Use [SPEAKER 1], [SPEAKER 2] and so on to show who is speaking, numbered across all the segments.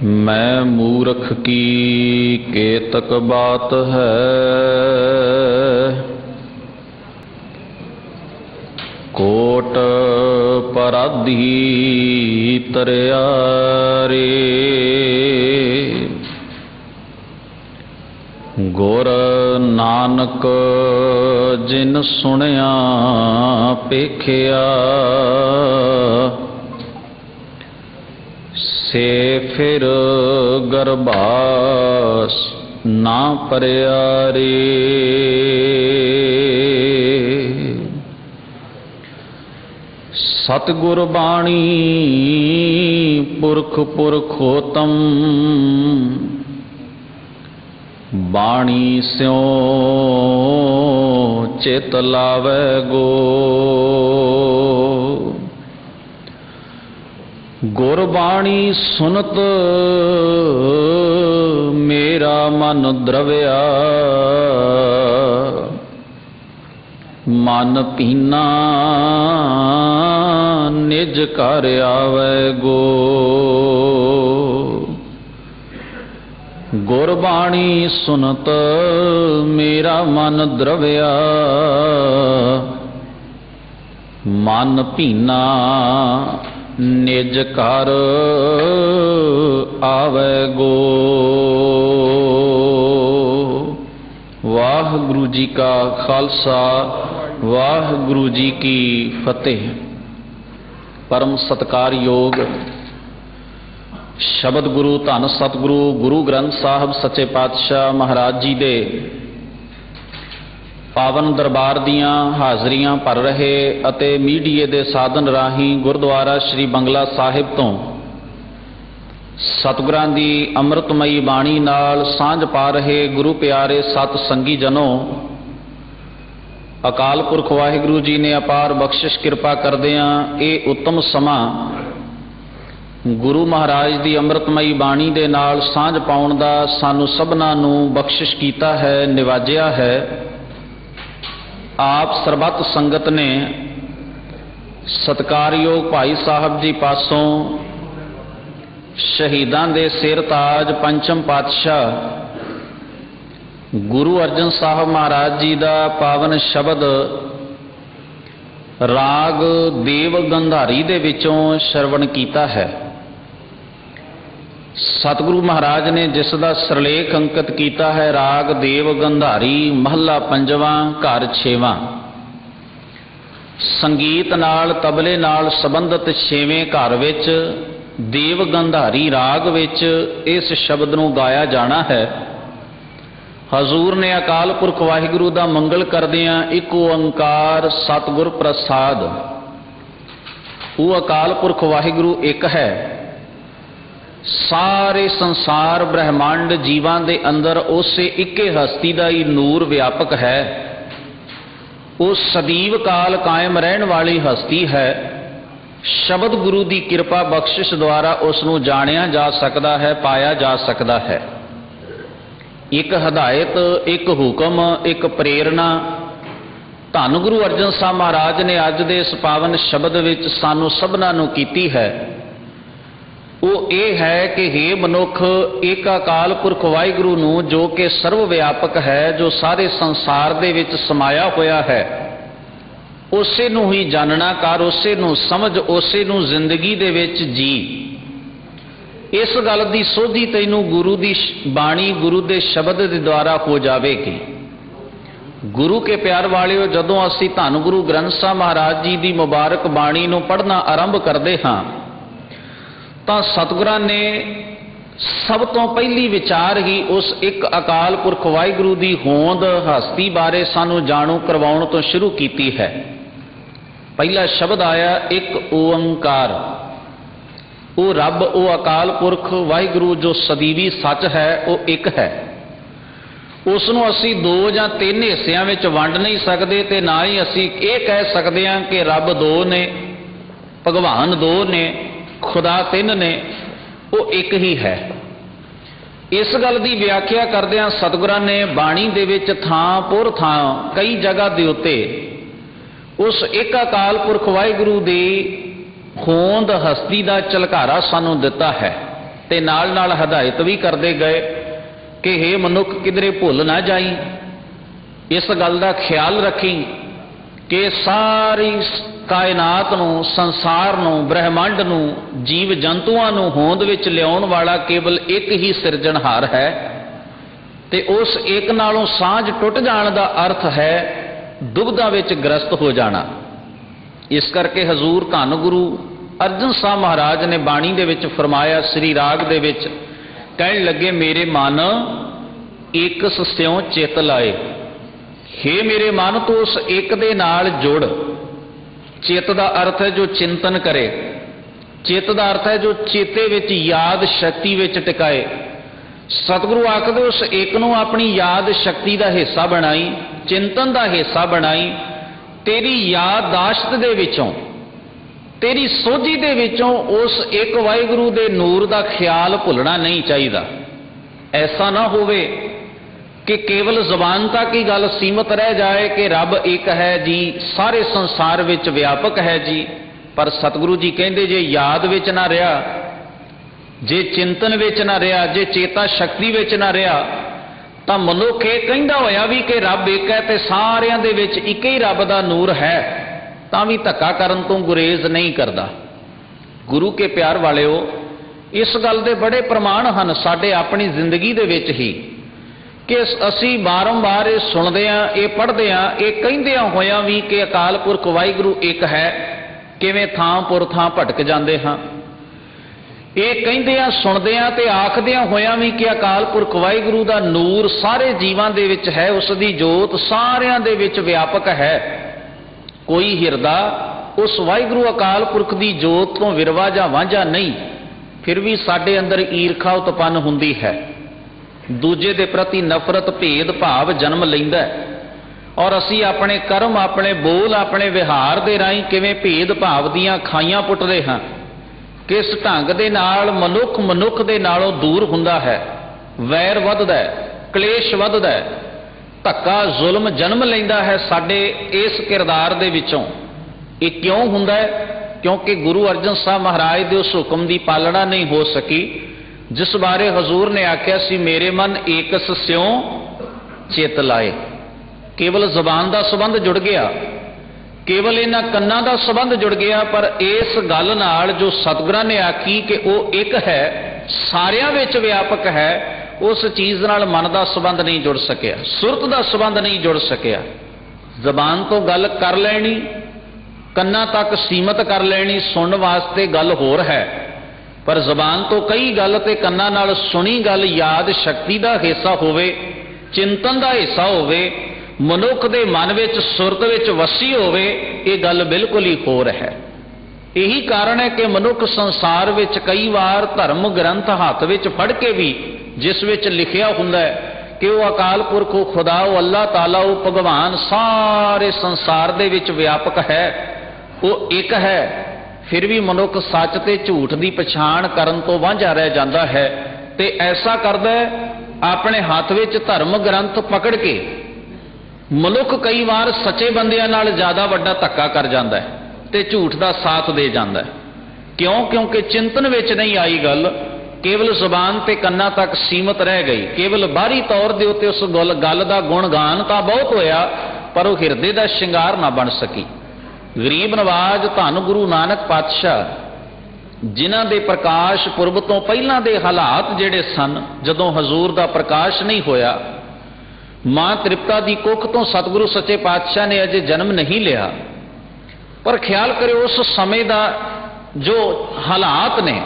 [SPEAKER 1] मैं मूर्ख की केतक बात है, कोट पराधी तरिया रे। गुर नानक जिन सुनिया पेखिया, से फिर गर्भास ना परिया रे। सतगुर बाणी पुरख पुरखोतम, बाणी स्यों चित लावै गो। गुरबाणी सुनत मेरा मन द्रव्या, मन पीना निज घर आवे गो। गुरबाणी सुनत मेरा मन द्रव्या, मन पीना निज घर आवे गो। वाहिगुरु जी का खालसा, वाहिगुरु जी की फतेह। परम सत्कार योग शब्द गुरु धन सतगुरु गुरु ग्रंथ साहब सच्चे पातशाह महाराज जी दे पावन दरबार दियां हाज़रियां भर रहे अते मीडिए दे साधन राही गुरुद्वारा श्री बंगला साहिब तो सतगुरां दी अमृतमयी बाणी नाल सांझ पा रहे गुरु प्यारे सत संगी जनों, अकाल पुरख वाहिगुरु जी ने अपार बख्शिश किरपा करदियां ये उत्तम समा गुरु महाराज दी अमृतमयी बाणी दे नाल सांझ पाउण दा सानू सबना नू बख्शिश कीता है, निवाजिया है। आप सरबत संगत ने सत्कारयोग भाई साहब जी पासों शहीदां दे सिर ताज पंचम पातशाह गुरु अर्जन साहब महाराज जी दा पावन शब्द राग देव गंधारी दे विचों श्रवण कीता है। सतगुरु महाराज ने जिसका सिरलेख अंकित किया है राग देव गंधारी महला पंजवां घर छेवां। संगीत नाल तबले नाल संबंधित छेवें घर विच देव गंधारी राग विच इस शब्द नूं गाया जाना है। हजूर ने अकाल पुरख वाहिगुरु दा मंगल करदियां एक ओंकार सतगुर प्रसाद। वो अकाल पुरख वाहिगुरु एक है। सारे संसार ब्रह्मांड जीवां दे अंदर उसे इक्के हस्ती दा ही नूर व्यापक है। वो सदीव काल कायम रहने वाली हस्ती है। शब्द गुरु की कृपा बख्शिश द्वारा उसनूं जानिया जा सकता है, पाया जा सकता है। एक हदायत, एक हुक्म, एक प्रेरणा धन गुरु अर्जन साहब महाराज ने अज दे इस पावन शब्द विच सानू सबना नूं कीती है। वो ये है कि हे मनुख, एक अकाल पुरख वाहिगुरु नूं जो कि सर्व व्यापक है, जो सारे संसार दे विच समाया होया है, उसे नूं ही जानना कर, उसे नूं समझ, उसे नूं जिंदगी दे विच जी। इस गल दी सोझी तैनूं गुरु दी बाणी गुरु दे शब्द दे द्वारा हो जावेगी। गुरु के प्यार वालिओ, जदों असीं धन गुरु ग्रंथ साहब महाराज जी दी मुबारक बाणी नूं पढ़ना आरंभ करदे हां तां सतगुरां ने सब तो पहली विचार ही उस एक अकाल पुरख वाहिगुरु दी होंद हस्ती बारे सानू जाणू करवाउण तो शुरू कीती है। पहला शब्द आया एक ओंकार। वो रब, वो अकाल पुरख वाहिगुरु जो सदीवी सच है, वो एक है। उसनूं असीं दो जां तीन हिस्सिਆਂ ਵਿੱਚ ਵੰਡ नहीं सकते ते ना ही असीं ये कह सकते हैं कि रब दो ने, भगवान दो ने, खुदा तीन ने। वो एक ही है। इस गल की व्याख्या करदिआं सतगुरां ने बाणी दे विच थां पुर थां कई जगह दे उत्ते उस एक अकाल पुरख वाहिगुरु दी होंद हस्ती का झलकारा सानू दिता है। ते नाल नाल हदायत भी करते गए कि हे मनुख किधरे भुल ना जाई, इस गल का ख्याल रखी कि सारी कायनात नूं, संसार नूं, ब्रह्मंड नूं, जीव जंतुआं नूं होंद विच लियाउण वाला केवल एक ही सिरजणहार है, ते उस एक नालों सांझ टुट जाण दा अर्थ है दुविधा विच ग्रस्त हो जाना। इस करके हजूर धन गुरु अर्जन साहब महाराज ने बाणी दे विच फरमाया, श्री राग दे विच कहण लगे, मेरे मन एक स्यों चित लाए। हे मेरे मन तो उस एक दे नाल जुड़। चित का अर्थ है जो चिंतन करे, चित का अर्थ है जो चेते विच याद शक्ति विच टिकाए। सतगुरु आखदे उस एक नूं अपनी याद शक्ति का हिस्सा बनाई, चिंतन का हिस्सा बनाई। तेरी याददाश्त दे विचों, तेरी सोझी दे विचों उस एक वाहिगुरू दे नूर का ख्याल भुलना नहीं चाहिए। ऐसा ना होवे कि केवल जबान तक ही गल सीमित रह जाए कि रब एक है जी, सारे संसार विच व्यापक है जी, पर सतगुरु जी कहते जे याद विच ना रहा, जे चिंतन विच ना रहा, जे चेता शक्ति विच ना रहा, तो मनुख ये कहता होया भी कि रब एक है ते सारियां दे विच एक ही रब दा नूर है, तां भी धक्का करन तो गुरेज नहीं करता। गुरु के प्यार वालिओ, इस गल दे बड़े प्रमाण हैं साडे अपनी जिंदगी दे विच ही कि असी बारंबार ये सुनते हैं, ये पढ़ते हैं, ये कहते होया भी कि अकाल पुरख वाहिगुरू एक है, किवें थां पुर थां भटक जाते हैं। ये कहते सुनते हैं तो आखदे होया भी कि अकाल पुरख वाहिगुरू का नूर सारे जीवां दे विच है, उसकी जोत सारियां दे विच व्यापक है। कोई हिरदा उस वाहिगुरू अकाल पुरख की जोत तो विरवा जां वांझा नहीं, फिर भी साडे अंदर ईरखा उत्पन्न हुंदी है, दूजे दे प्रति नफरत भेद भाव जन्म लैंदा है, और असी अपने कर्म, अपने बोल, अपने विहार दे राहीं किवें भेद भाव दीआं खाइयां पुटदे हां। किस ढंग दे नाल मनुख मनुख दे नालों दूर हुंदा है, वैर वधदा है, कलेश वधदा है, धक्का जुल्म जन्म लैंदा है साडे इस किरदार दे विचों। ये क्यों हुंदा है? क्योंकि गुरु अर्जन साहब महाराज दे उस हुक्म की पालना नहीं हो सकी जिस बारे हजूर ने आख्या सी, मेरे मन एक स्यों चित लाए। केवल जबान का संबंध जुड़ गया, केवल इन्हां कन्नां का संबंध जुड़ गया, पर इस गल नाल जो सतगुरां ने आखी कि वह एक है, सारियां विच व्यापक है, उस चीज़ नाल मन का संबंध नहीं जुड़ सकिया, सुरत का संबंध नहीं जुड़ सकिया। जबान तो गल कर लैनी, कन्नां तक सीमित कर लैनी, सुनने वास्ते गल होर है, पर जबान तो कई गल ते कन्नां नाल सुनी गल याद शक्ति का हिस्सा होवे, चिंतन का हिस्सा होवे, मनुख दे मन विच सुरत विच वसी होवे, ये गल बिल्कुल ही होर है। यही कारण है कि मनुख संसार विच कई बार धर्म ग्रंथ हाथ विच फड़ के भी जिस विच लिखिया हुंदा है कि वह अकाल पुरख, खुदा, अल्लाह ताला, वह भगवान सारे संसार दे विच व्यापक है, वो एक है, फिर भी मनुख सच ते झूठ की पछाण करन तो वांझा रह जाता है, ते ऐसा करदा है अपने हाथ विच धर्म ग्रंथ पकड़ के। मनुख कई बार सच्चे बंदियां नाल ज़्यादा वड्डा धक्का कर जाता है ते झूठ का साथ दे जाता है। क्यों? क्योंकि चिंतन विच नहीं आई गल, केवल जुबान ते कन्ना तक सीमित रह गई, केवल बाहरी तौर दे उत्ते उस गल का गुणगान तो बहुत होया, पर वह हिरदे का श्रृंगार ना बन सकी। गरीब नवाज धन गुरु नानक पातशाह जिन्हां दे प्रकाश पुरब तो पहलां दे हालात जिहड़े सन, जदों हजूर का प्रकाश नहीं होया, मां तृप्ता की कुख तो सतगुरु सच्चे पातशाह ने अजे जन्म नहीं लिया, पर ख्याल करो उस समय का जो हालात ने,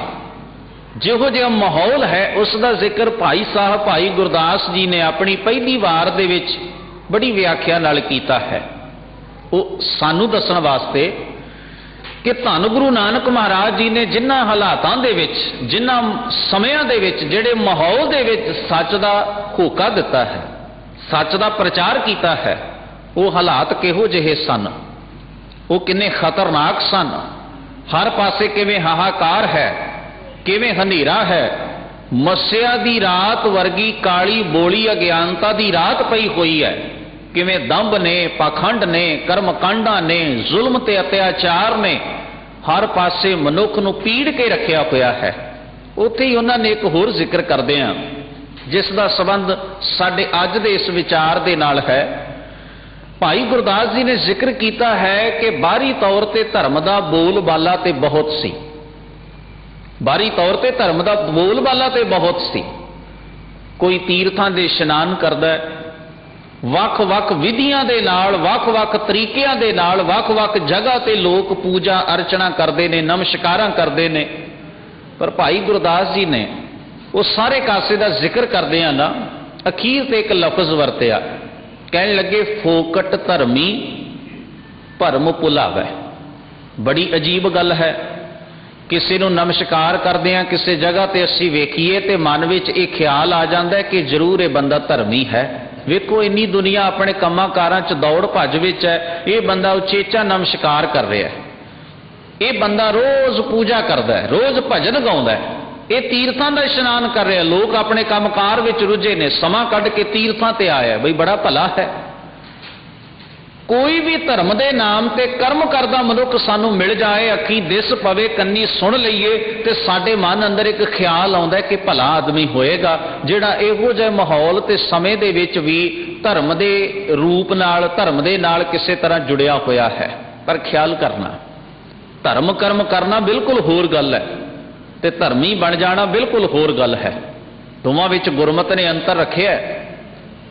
[SPEAKER 1] जिहो जिहा माहौल है, उसका जिक्र भाई साहब भाई गुरदास जी ने अपनी पहली वार दे विच बड़ी व्याख्या नाल कीता है। वो सानू दसण वास्ते कि धन गुरु नानक महाराज जी ने जिन्हां हालातां दे विच, जिन्हां समयां दे विच, जिहड़े माहौल दे विच सच दा होका दिता है, सच दा प्रचार किया है, वो हालात किहो जिहे सन, वो किन्ने खतरनाक सन। हर पासे किवें हाहाकार है, किवें हनेरा है, मस्या दी रात वर्गी काली बोली अज्ञानता दी रात पई हुई है, किवें दंभ ने, पाखंड ने, कर्मकांडा ने, जुल्म ते अत्याचार ने हर पासे मनुख नूं पीड़ के रखिया होया है। ਉੱਥੇ ਹੀ ਉਹਨਾਂ ਨੇ ਇੱਕ ਹੋਰ ਜ਼ਿਕਰ ਕਰਦੇ ਆ ਜਿਸ ਦਾ ਸੰਬੰਧ ਸਾਡੇ ਅੱਜ ਦੇ ਇਸ ਵਿਚਾਰ ਦੇ ਨਾਲ ਹੈ। ਭਾਈ ਗੁਰਦਾਸ ਜੀ ਨੇ ਜ਼ਿਕਰ ਕੀਤਾ ਹੈ ਕਿ ਬਾਹਰੀ ਤੌਰ ਤੇ ਧਰਮ ਦਾ ਬੋਲਬਾਲਾ ਤੇ ਬਹੁਤ ਸੀ, ਬਾਹਰੀ ਤੌਰ ਤੇ ਧਰਮ ਦਾ ਬੋਲਬਾਲਾ ਤੇ ਬਹੁਤ ਸੀ। ਕੋਈ ਤੀਰਥਾਂ ਦੇ ਇਸ਼ਨਾਨ ਕਰਦਾ, ਵੱਖ-ਵੱਖ ਵਿਧੀਆਂ ਦੇ ਨਾਲ, ਵੱਖ-ਵੱਖ ਤਰੀਕਿਆਂ ਦੇ ਨਾਲ, ਵੱਖ-ਵੱਖ ਜਗ੍ਹਾ ਤੇ ਲੋਕ ਪੂਜਾ ਅਰਚਨਾ ਕਰਦੇ ਨੇ, ਨਮਸਕਾਰਾਂ ਕਰਦੇ ਨੇ। ਪਰ ਭਾਈ ਗੁਰਦਾਸ ਜੀ ਨੇ ਉਹ ਸਾਰੇ ਕਾਸੇ ਦਾ ਜ਼ਿਕਰ ਕਰਦਿਆਂ ਨਾ ਅਖੀਰ ਤੇ ਇੱਕ ਲਫ਼ਜ਼ ਵਰਤਿਆ, ਕਹਿਣ ਲੱਗੇ ਫੋਕਟ ਧਰਮੀ ਭਰਮ ਭੁਲਾਵੈ। ਬੜੀ ਅਜੀਬ ਗੱਲ ਹੈ। ਕਿਸੇ ਨੂੰ ਨਮਸਕਾਰ ਕਰਦੇ ਆ, ਕਿਸੇ ਜਗ੍ਹਾ ਤੇ ਅਸੀਂ ਵੇਖੀਏ ਤੇ ਮਨ ਵਿੱਚ ਇਹ ਖਿਆਲ ਆ ਜਾਂਦਾ ਕਿ ਜ਼ਰੂਰ ਇਹ ਬੰਦਾ ਧਰਮੀ ਹੈ। ਵੇਖੋ ਇੰਨੀ ਦੁਨੀਆ ਆਪਣੇ ਕੰਮਾਂ ਕਾਰਾਂ 'ਚ ਦੌੜ ਭੱਜ ਵਿੱਚ ਹੈ, ਇਹ ਬੰਦਾ ਉਚੇਚਾ ਨਮਸਕਾਰ ਕਰ ਰਿਹਾ ਹੈ, ਇਹ ਬੰਦਾ ਰੋਜ਼ ਪੂਜਾ ਕਰਦਾ ਹੈ, ਰੋਜ਼ ਭਜਨ ਗਾਉਂਦਾ ਹੈ, ਇਹ ਤੀਰਥਾਂ ਦਾ ਇਸ਼ਨਾਨ ਕਰ ਰਿਹਾ। ਲੋਕ ਆਪਣੇ ਕੰਮਕਾਰ ਵਿੱਚ ਰੁੱਝੇ ਨੇ, ਸਮਾਂ ਕੱਢ ਕੇ ਤੀਰਥਾਂ ਤੇ ਆਇਆ, ਬਈ ਬੜਾ ਭਲਾ ਹੈ। ਕੋਈ ਵੀ ਧਰਮ ਦੇ ਨਾਮ ਤੇ ਕਰਮ ਕਰਦਾ ਮਨੁੱਖ ਸਾਨੂੰ ਮਿਲ ਜਾਏ, ਅੱਖੀ ਦਿਸ ਪਵੇ, ਕੰਨੀ ਸੁਣ ਲਈਏ, ਤੇ ਸਾਡੇ ਮਨ ਅੰਦਰ ਇੱਕ ਖਿਆਲ ਆਉਂਦਾ ਕਿ ਭਲਾ ਆਦਮੀ ਹੋਏਗਾ ਜਿਹੜਾ ਇਹੋ ਜਿਹੇ ਮਾਹੌਲ ਤੇ ਸਮੇਂ ਦੇ ਵਿੱਚ ਵੀ ਧਰਮ ਦੇ ਰੂਪ ਨਾਲ, ਧਰਮ ਦੇ ਨਾਲ ਕਿਸੇ ਤਰ੍ਹਾਂ ਜੁੜਿਆ ਹੋਇਆ ਹੈ। ਪਰ ਖਿਆਲ ਕਰਨਾ, ਧਰਮ ਕਰਮ ਕਰਨਾ ਬਿਲਕੁਲ ਹੋਰ ਗੱਲ ਹੈ ਤੇ ਧਰਮੀ ਬਣ ਜਾਣਾ ਬਿਲਕੁਲ ਹੋਰ ਗੱਲ ਹੈ। ਦੋਵਾਂ ਵਿੱਚ ਗੁਰਮਤਿ ਨੇ ਅੰਤਰ ਰੱਖਿਆ।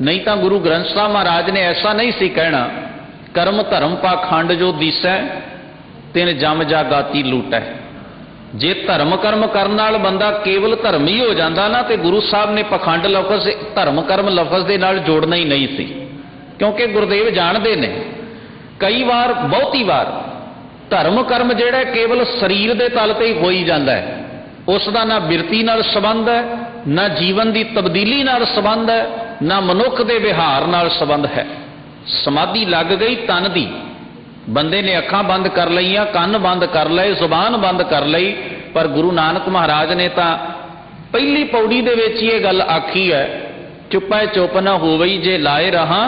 [SPEAKER 1] ਨਹੀਂ ਤਾਂ ਗੁਰੂ ਗ੍ਰੰਥ ਸਾਹਿਬ ਮਹਾਰਾਜ ਨੇ ਐਸਾ ਨਹੀਂ ਸੀ ਕਹਿਣਾ, ਕਰਮ ਧਰਮ ਪਾਖੰਡ ਜੋ ਦੀਸੈ ਤਿਨ ਜਮ ਜਾਗਾਤੀ ਲੂਟੈ। ਜੇ ਧਰਮ ਕਰਮ ਕਰਨ ਨਾਲ ਬੰਦਾ ਕੇਵਲ ਧਰਮੀ ਹੋ ਜਾਂਦਾ ਨਾ, ਤੇ ਗੁਰੂ ਸਾਹਿਬ ਨੇ ਪਖੰਡ ਲਫ਼ਜ਼ ਧਰਮ ਕਰਮ ਲਫ਼ਜ਼ ਦੇ ਨਾਲ ਜੋੜਨਾ ਹੀ ਨਹੀਂ ਸੀ। ਕਿਉਂਕਿ ਗੁਰਦੇਵ ਜਾਣਦੇ ਨੇ ਕਈ ਵਾਰ, ਬਹੁਤੀ ਵਾਰ ਧਰਮ ਕਰਮ ਜਿਹੜਾ ਕੇਵਲ ਸਰੀਰ ਦੇ ਤਲ ਤੇ ਹੀ ਹੋਈ ਜਾਂਦਾ ਹੈ, ਉਸ ਦਾ ਨਾ ਬਿਰਤੀ ਨਾਲ ਸੰਬੰਧ ਹੈ, ਨਾ ਜੀਵਨ ਦੀ ਤਬਦੀਲੀ ਨਾਲ ਸੰਬੰਧ ਹੈ, ਨਾ ਮਨੁੱਖ ਦੇ ਵਿਹਾਰ ਨਾਲ ਸੰਬੰਧ ਹੈ। ਸਮਾਧੀ ਲੱਗ ਗਈ ਤਨ ਦੀ, ਬੰਦੇ ਨੇ ਅੱਖਾਂ ਬੰਦ ਕਰ ਲਈਆਂ, ਕੰਨ ਬੰਦ ਕਰ ਲਏ, ਜ਼ੁਬਾਨ ਬੰਦ ਕਰ ਲਈ, ਪਰ ਗੁਰੂ ਨਾਨਕ ਮਹਾਰਾਜ ਨੇ ਤਾਂ ਪਹਿਲੀ ਪੌੜੀ ਦੇ ਵਿੱਚ ਹੀ ਇਹ ਗੱਲ ਆਖੀ ਹੈ, ਚੁੱਪੈ ਚੁੱਪ ਨਾ ਹੋਵਈ ਜੇ ਲਾਏ ਰਹਾ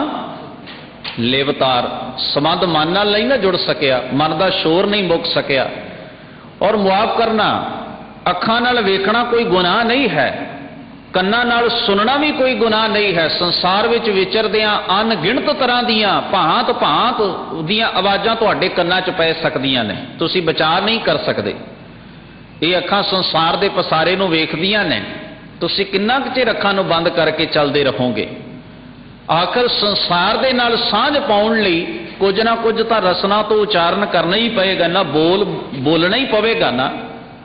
[SPEAKER 1] ਲੇਵਤਾਰ। ਸੰਬੰਧ ਮਨ ਨਾਲ ਨਹੀਂ ਨਾ ਜੁੜ ਸਕਿਆ, ਮਨ ਦਾ ਸ਼ੋਰ ਨਹੀਂ ਮੁੱਕ ਸਕਿਆ। ਔਰ ਮੁਆਫ ਕਰਨਾ, ਅੱਖਾਂ ਨਾਲ ਵੇਖਣਾ ਕੋਈ ਗੁਨਾਹ ਨਹੀਂ ਹੈ, ਕੰਨਾਂ ਨਾਲ ਸੁਣਨਾ ਵੀ ਕੋਈ ਗੁਨਾਹ ਨਹੀਂ ਹੈ। ਸੰਸਾਰ ਵਿੱਚ ਵਿਚਰਦਿਆਂ ਅਣਗਿਣਤ ਤਰ੍ਹਾਂ ਦੀਆਂ ਭਾਂਤ ਭਾਂਤ ਦੀਆਂ ਆਵਾਜ਼ਾਂ ਤੁਹਾਡੇ ਕੰਨਾਂ 'ਚ ਪੈ ਸਕਦੀਆਂ ਨੇ, ਤੁਸੀਂ ਵਿਚਾਰ ਨਹੀਂ ਕਰ ਸਕਦੇ। ਇਹ ਅੱਖਾਂ ਸੰਸਾਰ ਦੇ ਪਸਾਰੇ ਨੂੰ ਵੇਖਦੀਆਂ ਨੇ, ਤੁਸੀਂ ਕਿੰਨਾ ਕੁ ਚਿਰ ਅੱਖਾਂ ਨੂੰ ਬੰਦ ਕਰਕੇ ਚੱਲਦੇ ਰਹੋਗੇ। ਆਖਰ ਸੰਸਾਰ ਦੇ ਨਾਲ ਸਾਂਝ ਪਾਉਣ ਲਈ ਕੁਝ ਨਾ ਕੁਝ ਤਾਂ ਰਸਨਾ ਤੋਂ ਉਚਾਰਨ ਕਰਨਾ ਹੀ ਪਏਗਾ ਨਾ, ਬੋਲਣਾ ਹੀ ਪਵੇਗਾ ਨਾ।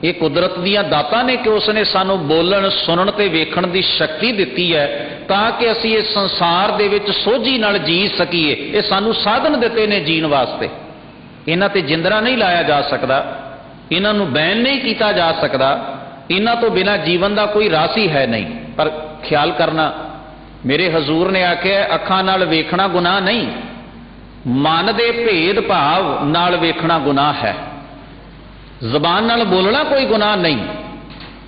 [SPEAKER 1] ਇਹ ਕੁਦਰਤ ਦੀਆਂ ਦਾਤਾਂ ਨੇ ਕਿ ਉਸ ਨੇ ਸਾਨੂੰ ਬੋਲਣ, ਸੁਣਨ ਤੇ ਵੇਖਣ ਦੀ ਸ਼ਕਤੀ ਦਿੱਤੀ ਹੈ ਤਾਂ ਕਿ ਅਸੀਂ ਇਸ ਸੰਸਾਰ ਦੇ ਵਿੱਚ ਸੋਝੀ ਨਾਲ ਜੀ ਸਕੀਏ। ਇਹ ਸਾਨੂੰ ਸਾਧਨ ਦਿੱਤੇ ਨੇ ਜੀਣ ਵਾਸਤੇ। ਇਹਨਾਂ ਤੇ ਜਿੰਦਰਾ ਨਹੀਂ ਲਾਇਆ ਜਾ ਸਕਦਾ, ਇਹਨਾਂ ਨੂੰ ਬੈਨ ਨਹੀਂ ਕੀਤਾ ਜਾ ਸਕਦਾ, ਇਹਨਾਂ ਤੋਂ ਬਿਨਾਂ ਜੀਵਨ ਦਾ ਕੋਈ ਰਾਸ ਹੀ ਹੈ ਨਹੀਂ। ਪਰ ਖਿਆਲ ਕਰਨਾ, ਮੇਰੇ ਹਜ਼ੂਰ ਨੇ ਆਖਿਆ ਅੱਖਾਂ ਨਾਲ ਵੇਖਣਾ ਗੁਨਾਹ ਨਹੀਂ, ਮਨ ਦੇ ਭੇਦ ਭਾਵ ਨਾਲ ਵੇਖਣਾ ਗੁਨਾਹ ਹੈ। ਜ਼ਬਾਨ ਨਾਲ ਬੋਲਣਾ ਕੋਈ ਗੁਨਾਹ ਨਹੀਂ,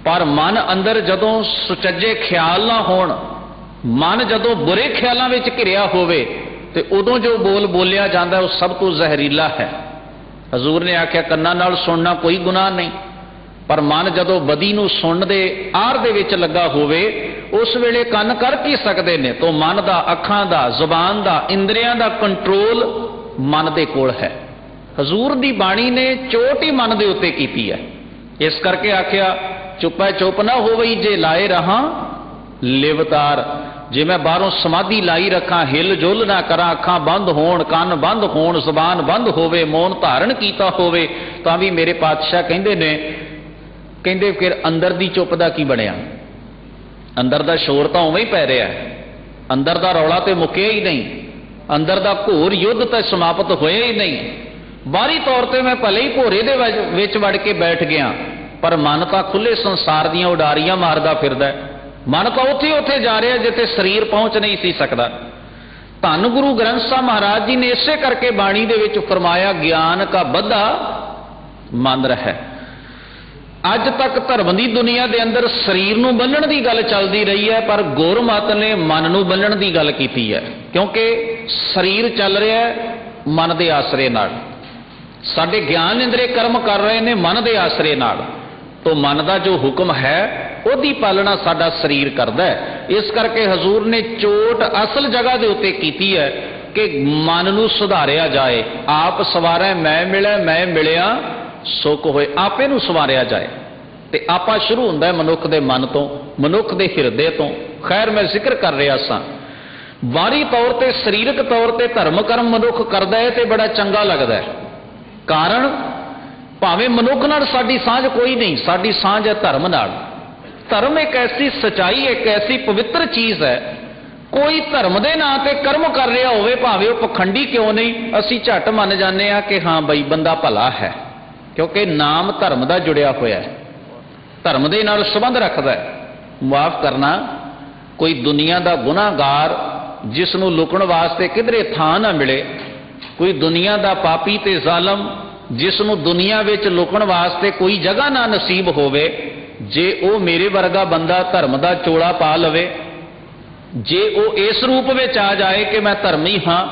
[SPEAKER 1] ਪਰ ਮਨ ਅੰਦਰ ਜਦੋਂ ਸੁਚੱਜੇ ਖਿਆਲ ਨਾ ਹੋਣ, ਮਨ ਜਦੋਂ ਬੁਰੇ ਖਿਆਲਾਂ ਵਿੱਚ ਘਿਰਿਆ ਹੋਵੇ, ਤੇ ਉਦੋਂ ਜੋ ਬੋਲਿਆ ਜਾਂਦਾ ਉਹ ਸਭ ਤੋਂ ਜ਼ਹਿਰੀਲਾ ਹੈ। ਹਜ਼ੂਰ ਨੇ ਆਖਿਆ ਕੰਨਾਂ ਨਾਲ ਸੁਣਨਾ ਕੋਈ ਗੁਨਾਹ ਨਹੀਂ, ਪਰ ਮਨ ਜਦੋਂ ਬਦੀ ਨੂੰ ਸੁਣਨ ਦੇ ਆਰ ਦੇ ਵਿੱਚ ਲੱਗਾ ਹੋਵੇ, ਉਸ ਵੇਲੇ ਕੰਨ ਕਰ ਕੀ ਸਕਦੇ ਨੇ? ਤੋਂ ਮਨ ਦਾ, ਅੱਖਾਂ ਦਾ, ਜ਼ੁਬਾਨ ਦਾ, ਇੰਦਰੀਆਂ ਦਾ ਕੰਟਰੋਲ ਮਨ ਦੇ ਕੋਲ ਹੈ। ਹਜ਼ੂਰ ਦੀ ਬਾਣੀ ਨੇ ਚੋਟ ਹੀ ਮਨ ਦੇ ਉੱਤੇ ਕੀਤੀ ਹੈ। ਇਸ ਕਰਕੇ ਆਖਿਆ ਚੁੱਪੈ ਚੁੱਪ ਨਾ ਹੋਵਈ ਜੇ ਲਾਏ ਰਹਾ ਲਿਵਤਾਰ। ਜੇ ਮੈਂ ਬਾਹਰੋਂ ਸਮਾਧੀ ਲਾਈ ਰੱਖਾਂ, ਹਿਲ ਜੁਲ ਨਾ ਕਰਾਂ, ਅੱਖਾਂ ਬੰਦ ਹੋਣ, ਕੰਨ ਬੰਦ ਹੋਣ, ਜ਼ੁਬਾਨ ਬੰਦ ਹੋਵੇ, ਮੌਨ ਧਾਰਨ ਕੀਤਾ ਹੋਵੇ, ਤਾਂ ਵੀ ਮੇਰੇ ਪਾਤਸ਼ਾਹ ਕਹਿੰਦੇ ਨੇ, ਕਹਿੰਦੇ ਫਿਰ ਅੰਦਰ ਦੀ ਚੁੱਪ ਦਾ ਕੀ ਬਣਿਆ? ਅੰਦਰ ਦਾ ਸ਼ੋਰ ਤਾਂ ਉਵੇਂ ਹੀ ਪੈ ਰਿਹਾ, ਅੰਦਰ ਦਾ ਰੌਲਾ ਤੇ ਮੁੱਕਿਆ ਹੀ ਨਹੀਂ, ਅੰਦਰ ਦਾ ਘੋਰ ਯੁੱਧ ਤਾਂ ਸਮਾਪਤ ਹੋਇਆ ਹੀ ਨਹੀਂ। ਬਾਹਰੀ ਤੌਰ ਤੇ ਮੈਂ ਭਲੇ ਹੀ ਭੋਰੇ ਦੇ ਵਿੱਚ ਵੜ ਕੇ ਬੈਠ ਗਿਆ, ਪਰ ਮਨ ਤਾਂ ਖੁੱਲੇ ਸੰਸਾਰ ਦੀਆਂ ਉਡਾਰੀਆਂ ਮਾਰਦਾ ਫਿਰਦਾ। ਮਨ ਤਾਂ ਉੱਥੇ ਜਾ ਰਿਹਾ ਜਿੱਥੇ ਸਰੀਰ ਪਹੁੰਚ ਨਹੀਂ ਸੀ ਸਕਦਾ। ਧੰਨ ਗੁਰੂ ਗ੍ਰੰਥ ਸਾਹਿਬ ਮਹਾਰਾਜ ਜੀ ਨੇ ਇਸੇ ਕਰਕੇ ਬਾਣੀ ਦੇ ਵਿੱਚ ਫਰਮਾਇਆ ਗਿਆਨ ਕਾ ਬੱਧਾ ਮਨ ਰਹਿ। ਅੱਜ ਤੱਕ ਧਰਮ ਦੀ ਦੁਨੀਆ ਦੇ ਅੰਦਰ ਸਰੀਰ ਨੂੰ ਬੰਨਣ ਦੀ ਗੱਲ ਚੱਲਦੀ ਰਹੀ ਹੈ, ਪਰ ਗੁਰਮਤਿ ਨੇ ਮਨ ਨੂੰ ਬੰਨਣ ਦੀ ਗੱਲ ਕੀਤੀ ਹੈ। ਕਿਉਂਕਿ ਸਰੀਰ ਚੱਲ ਰਿਹਾ ਹੈ ਮਨ ਦੇ ਆਸਰੇ ਨਾਲ, ਸਾਡੇ ਗਿਆਨ ਇੰਦਰੀ ਕਰਮ ਕਰ ਰਹੇ ਨੇ ਮਨ ਦੇ ਆਸਰੇ ਨਾਲ। तो मन का जो हुक्म है ਉਹਦੀ पालना साडा शरीर करता है। इस करके हजूर ने चोट असल जगह के उत्ते कीती है कि मन नूं सुधारिया जाए। आप सवारै मैं मिलिया सुख होए, आपे नूं सवारिया जाए। तो आपा शुरू हुंदा है मनुख के मन तो, मनुख के हिरदे तो। खैर मैं जिक्र कर रहा सा बाहरी तौर पर शरीरक तौर पर धर्म कर्म मनुख करता है तो बड़ा चंगा लगता है। कारण भावें मनुख नाल साडी सांझ कोई नहीं, साडी सांझ है धर्म नाल। धर्म एक ऐसी सच्चाई, एक ऐसी पवित्र चीज़ है। कोई धर्म के नाम पर कर्म कर रहा होवे, भावें वह पखंडी क्यों नहीं, असी झट मन जाने कि हाँ बई बंदा भला है, क्योंकि नाम धर्म का जुड़िया होया है, धर्म के नाल संबंध रखता है। माफ करना, कोई दुनिया का गुनाहगार जिसनों लुकण वास्ते किधरे थां ना मिले, कोई दुनिया का पापी ते जालम जिसनों दुनिया विच लुकण वास्ते कोई जगह ना नसीब होवे, जे वो मेरे वर्गा बंदा धर्म का चोला पा लवे, जे वो इस रूप में आ जाए कि मैं धर्मी हाँ,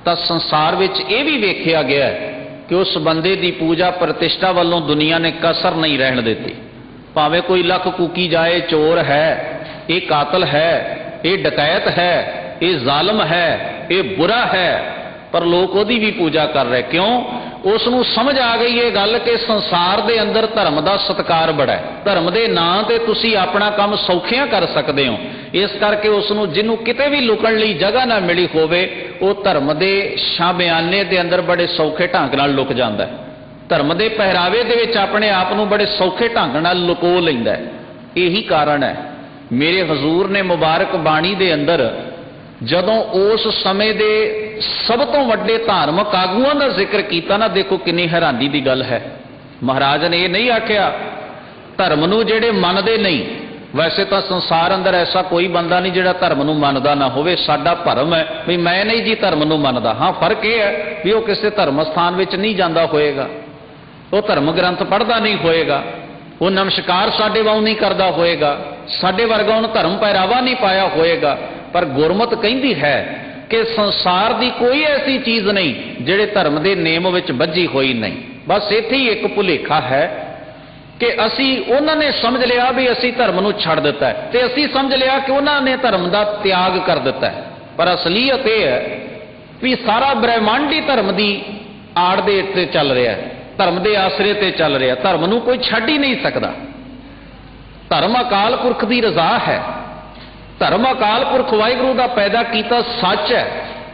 [SPEAKER 1] तो संसार विच ये भी वेख्या गया है कि उस बंदे की पूजा प्रतिष्ठा वालों दुनिया ने कसर नहीं रहन देती। भावें कोई लख कूकी जाए, चोर है, ये कातल है, ये डकैत है, ये जालम है, ये बुरा है, पर लोग ओदी भी पूजा कर रहे। क्यों? उसनों समझ आ गई ये गल कि संसार दे अंदर धर्म का सत्कार बड़ा है, धर्म के नाम ते तुसी अपना काम सौखिया कर सकते हो। इस करके उसनों जिन्हों किते भी लुकण लई जगह ना मिली होवे, वो धर्म के शाबियाने के अंदर बड़े सौखे ढंग नाल लुक जाता है, धर्म के पहरावे दे विच अपने आप नूं बड़े सौखे ढंग नाल लुको लैंदा है। यही कारण है मेरे हजूर ने मुबारक बाणी दे अंदर जदों उस समय दे सब तो वड्डे धार्मिक आगुआं का जिक्र किया ना, देखो कितनी हैरानी की गल है। महाराज ने यह नहीं आख्या धर्म नूं जिहड़े मनदे नहीं। वैसे तो संसार अंदर ऐसा कोई बंदा नहीं जिहड़ा धर्म नूं मनदा ना होवे। साडा भरम है भी मैं नहीं जी धर्म नूं मनदा। हाँ, फर्क यह है भी वो किसी धर्म स्थान विच नहीं जाता होएगा, वो धर्म ग्रंथ पढ़ता नहीं होएगा, वो नमस्कार साडे वांग नहीं करता होएगा, साडे वर्गा उन्हें धर्म पहरावा नहीं पाया होएगा। पर गुरमत कहती है कि संसार की कोई ऐसी चीज़ नहीं जिहड़े धर्म के नेम विच बझी हुई नहीं। बस इत्थे ही एक भुलेखा है कि असी उन्होंने समझ लिया भी असी धर्म नूं छड्ड दिता है, ते असी समझ लिया कि उन्होंने धर्म का त्याग कर दिता है। पर असलीयत यह है भी सारा ब्रह्मांड ही धर्म की आड़ दे उत्ते चल रहा है, धर्म के आसरे ते चल रहा है। धर्म नूं कोई छड्ड ही नहीं सकता। धर्म अकाल पुरख की रजा है। धर्म अकाल पुरख वाहिगुरू का पैदा किया सच है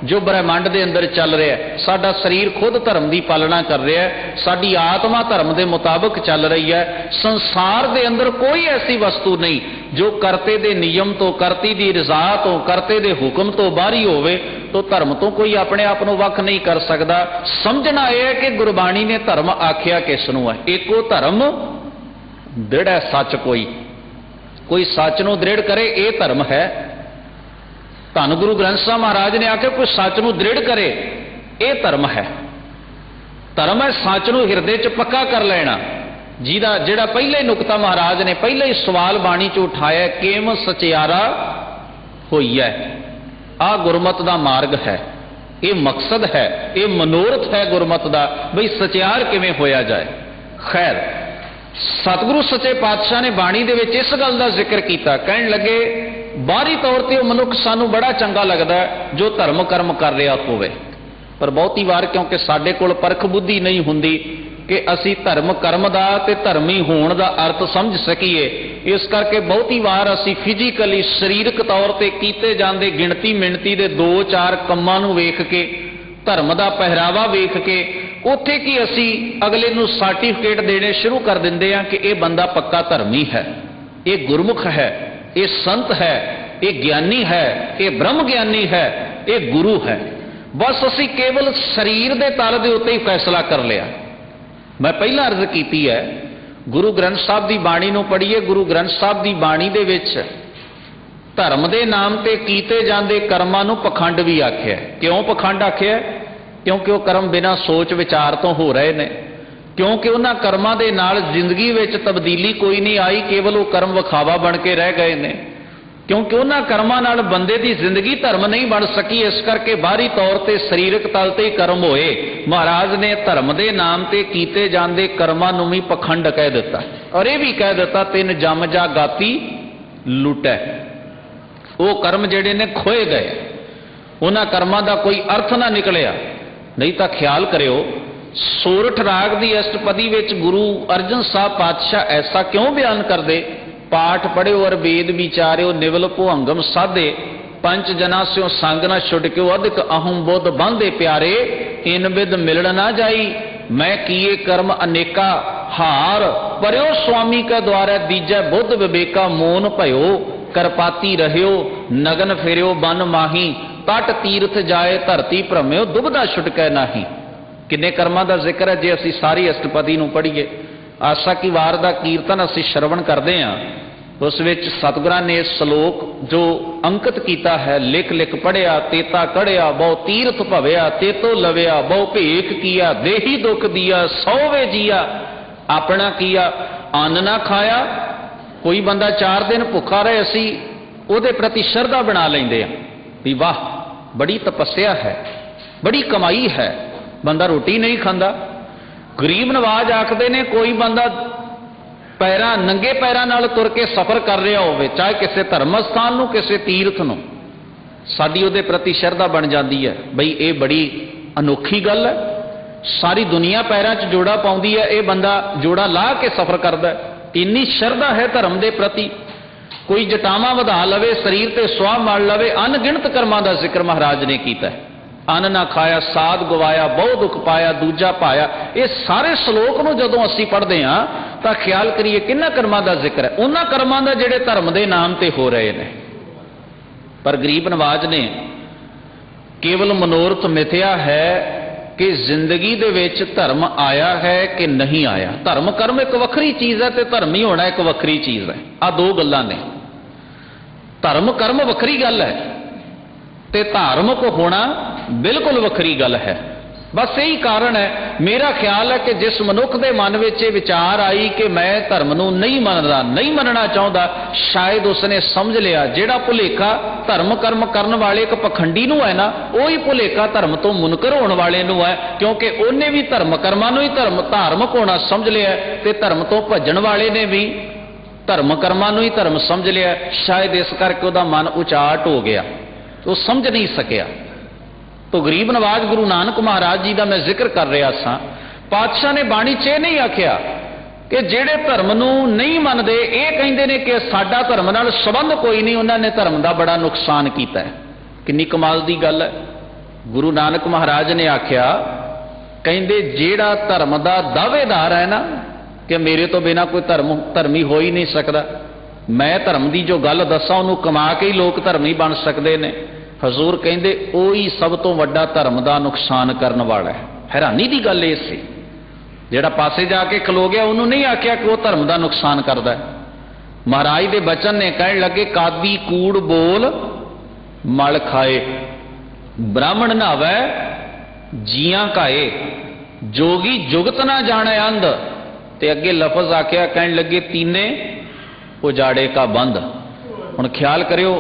[SPEAKER 1] जो ब्रह्मांड के अंदर चल रहा है। साडा शरीर खुद धर्म की पालना कर रहा है, साडी आत्मा धर्म के मुताबिक चल रही है। संसार के अंदर कोई ऐसी वस्तु नहीं जो करते दे नियम तो, करती दी रजा तो, करते दे हुक्म तो बाहरी होवे। तो धर्म तो कोई अपने आप को वख नहीं कर सकता। समझना यह है कि गुरबाणी ने धर्म आख्या किसनों है। एको धर्म दृढ़ है सच, कोई सच नूं दृढ़ करे ये धर्म है। धन गुरु ग्रंथ साहब महाराज ने आख्या कोई सच नूं दृढ़ करे ये धर्म है। धर्म है सच नूं हिरदे च पक्का कर लेना। जिहदा जिहड़ा पहले नुकता महाराज ने पहले ही सवाल बाणी च उठाया, किम सचियारा होई है। आ गुरमत का मार्ग है, ये मकसद है, ये मनोरथ है गुरमत का, बई सचियार किवें होया जाए। खैर, सतगुरु सच्चे पातशाह ने बाणी दे विच इस गल का जिक्र किया। कहण लगे बाहरी तौर पर मनुख सानू बड़ा चंगा लगता है जो धर्म कर्म कर रहा होवे, पर बहुती वार क्योंकि साडे कोल परख बुद्धि नहीं हुंदी कि असी धर्म कर्म का ते धर्मी होने का अर्थ समझ सकीए। इस करके बहुती वार असी फिजिकली शरीरक तौर पर कीते जांदे गिणती मिणती दे 2-4 कम्मां नूं वेख के, धर्म का पहरावा वेख के उत्थे की असी अगले नूं सर्टिफिकेट देने शुरू कर दिंदे हां कि यह बंदा पक्का धर्मी है, ये गुरमुख है, ये संत है, ये ज्ञानी है, ये ब्रह्म ज्ञानी है, ये गुरु है। बस असी केवल शरीर के तल के उत्ते ही फैसला कर लिया। मैं पहला अर्ज की है, गुरु ग्रंथ साहब की बाणी नूं पढ़ीए। गुरु ग्रंथ साहब की बाणी दे विच धर्म के नाम ते कीते जांदे कर्मां नूं पखंड भी आख्या। क्यों पखंड आख्या? क्योंकि वह कर्म बिना सोच विचार तो हो रहे ने, क्योंकि उन्हां कर्मां दे नाल जिंदगी विच तब्दीली कोई नहीं आई, केवल वो कर्म विखावा बन के रह गए ने। क्योंकि उन्हां कर्मां नाल बंदे की जिंदगी धर्म नहीं बन सकी। इस करके बाहरी तौर पर सरीरक तल ते ही कर्म होए। महाराज ने धर्म के नाम ते कीते जांदे कर्मां नूं भी पखंड कह दिता और यह भी कह दिता तिन जम जा गाती लुटै। वो कर्म जिहड़े ने खोए गए, उन्हां कर्मां दा कोई अर्थ ना निकलिया। नहीं तो ख्याल करियो, सोरठ राग की अष्टपदी विच गुरु अर्जन साहब पातशाह ऐसा क्यों बयान करदे? पाठ पढ़ियो और वेद विचारियो, निवल भुअंगम साधे, पंच जना स्यों संग न छुड़क्यो, अधिक अहम बुद्ध बांधे प्यारे, इन विद मिलण ना जाई। मैं किए कर्म अनेका हार, परयो स्वामी का द्वारा दीजै बुद्ध विवेका, मोन भयो करपाती रहियो, नगन फेरियो बन माही, तट तीर्थ जाए धरती भ्रमियो, दुबदा छुटकै नाही। किन्ने कर्मां दा जिक्र है जे असीं सारी अष्टपदी नूं पढ़ीए। आशा की वार दा कीर्तन असीं श्रवण करदे हां, उस विच सतगुरां ने श्लोक जो अंकित किया है, लिख लिख पढ़िया, तेता कढ़िया बहु तीर्थ भविया, तेतो लविया बहु भेख किया, देही दुख दिया सौवे जिया, अपना किया अन्न ना खाया। कोई बंदा 4 दिन भुखा रहे, असीं उहदे प्रति श्रद्धा बना लैंदे हां भी वाह बड़ी तपस्या है, बड़ी कमाई है, बंदा रोटी नहीं खांदा। गरीब नवाज आखदे ने कोई बंदा पैरां नंगे पैरां नाल तुर के सफर कर रहा होवे, चाहे किसी धर्म स्थान नूं किसी तीर्थ नूं, साडी उहदे प्रति श्रद्धा बन जाती है बई ये बड़ी अनोखी गल है। सारी दुनिया पैरां च जोड़ा पाउंदी है, ये बंदा जोड़ा ला के सफर करदा है, इन्नी श्रद्धा है धर्म के प्रति। कोई जटावां वधा लवे, शरीर ते सुआह मल लवे, अनगिणत कर्मां दा जिक्र महाराज ने कीता है। अन्न ना खाया साध गवाया, बहु दुख पाया दूजा पाया। ये सारे श्लोक नूं जदों असीं पढ़दे हां तां ख्याल करिए किन्ना कर्मां दा जिक्र है, उन्हां कर्मां दा जिहड़े धर्म दे नाम ते हो रहे ने। पर गरीब नवाज ने केवल मनोरथ मिथया है कि जिंदगी दे विच धर्म आया है कि नहीं आया। धर्म कर्म एक वखरी चीज़ है ते धर्म ही होना एक वखरी चीज़ है। आ दो गल्लां ने, धर्म कर्म वखरी गल है ते धार्मिक होना बिल्कुल वखरी गल है। बस यही कारण है, मेरा ख्याल है कि जिस मनुख के मन में ये विचार आई कि मैं धर्म नूं नहीं मनदा, नहीं मनना चाहता, शायद उसने समझ लिया जिहड़ा भुलेखा धर्म कर्म करन वाले एक पखंडी नूं है ना, वही भुलेखा धर्म तो मुनकर होने वाले नूं है, क्योंकि उन्हें भी धर्म कर्मां नूं ही धार्मिक होना समझ लिया ते धर्म तो भजन वाले ने भी धर्म कर्मां नूं ही धर्म समझ लिया। शायद इस करके उहदा मन उचाट हो गया, तो समझ नहीं सकिया। तो गरीब नवाज गुरु नानक महाराज जी का मैं जिक्र कर रहा सा। पातशाह ने बाणी च नहीं आख्या कि जेड़े धर्म नूं नहीं मनदे, ये कहिंदे ने कि साडा धर्म नाल संबंध कोई नहीं, उन्होंने धर्म का बड़ा नुकसान किया है। कितनी कमाल की गल है। गुरु नानक महाराज ने आख्या, कहिंदे जेड़ा धर्म का दावेदार है ना कि मेरे तो बिना कोई धर्मी हो ही नहीं सकता, मैं धर्म की जो गल दसा उन्होंने कमा के ही लोग धर्मी बन सकते हैं। हजूर कहते वही सब तो वड्डा धर्म का नुकसान करने वाला है। हैरानी की गल ये सी, जिहड़ा पासे जाके खलो गया उन्होंने नहीं आख्या कि वह धर्म का नुकसान करता है। महाराज के बचन ने कहने लगे, कादी कूड़ बोल मल खाए, ब्राह्मण नहावै जियां काए, जोगी जुगत ना जाने अंध। ते अगे लफज आख्या, कहने लगे तीने उजाड़े का बंद। हुण ख्याल करियो,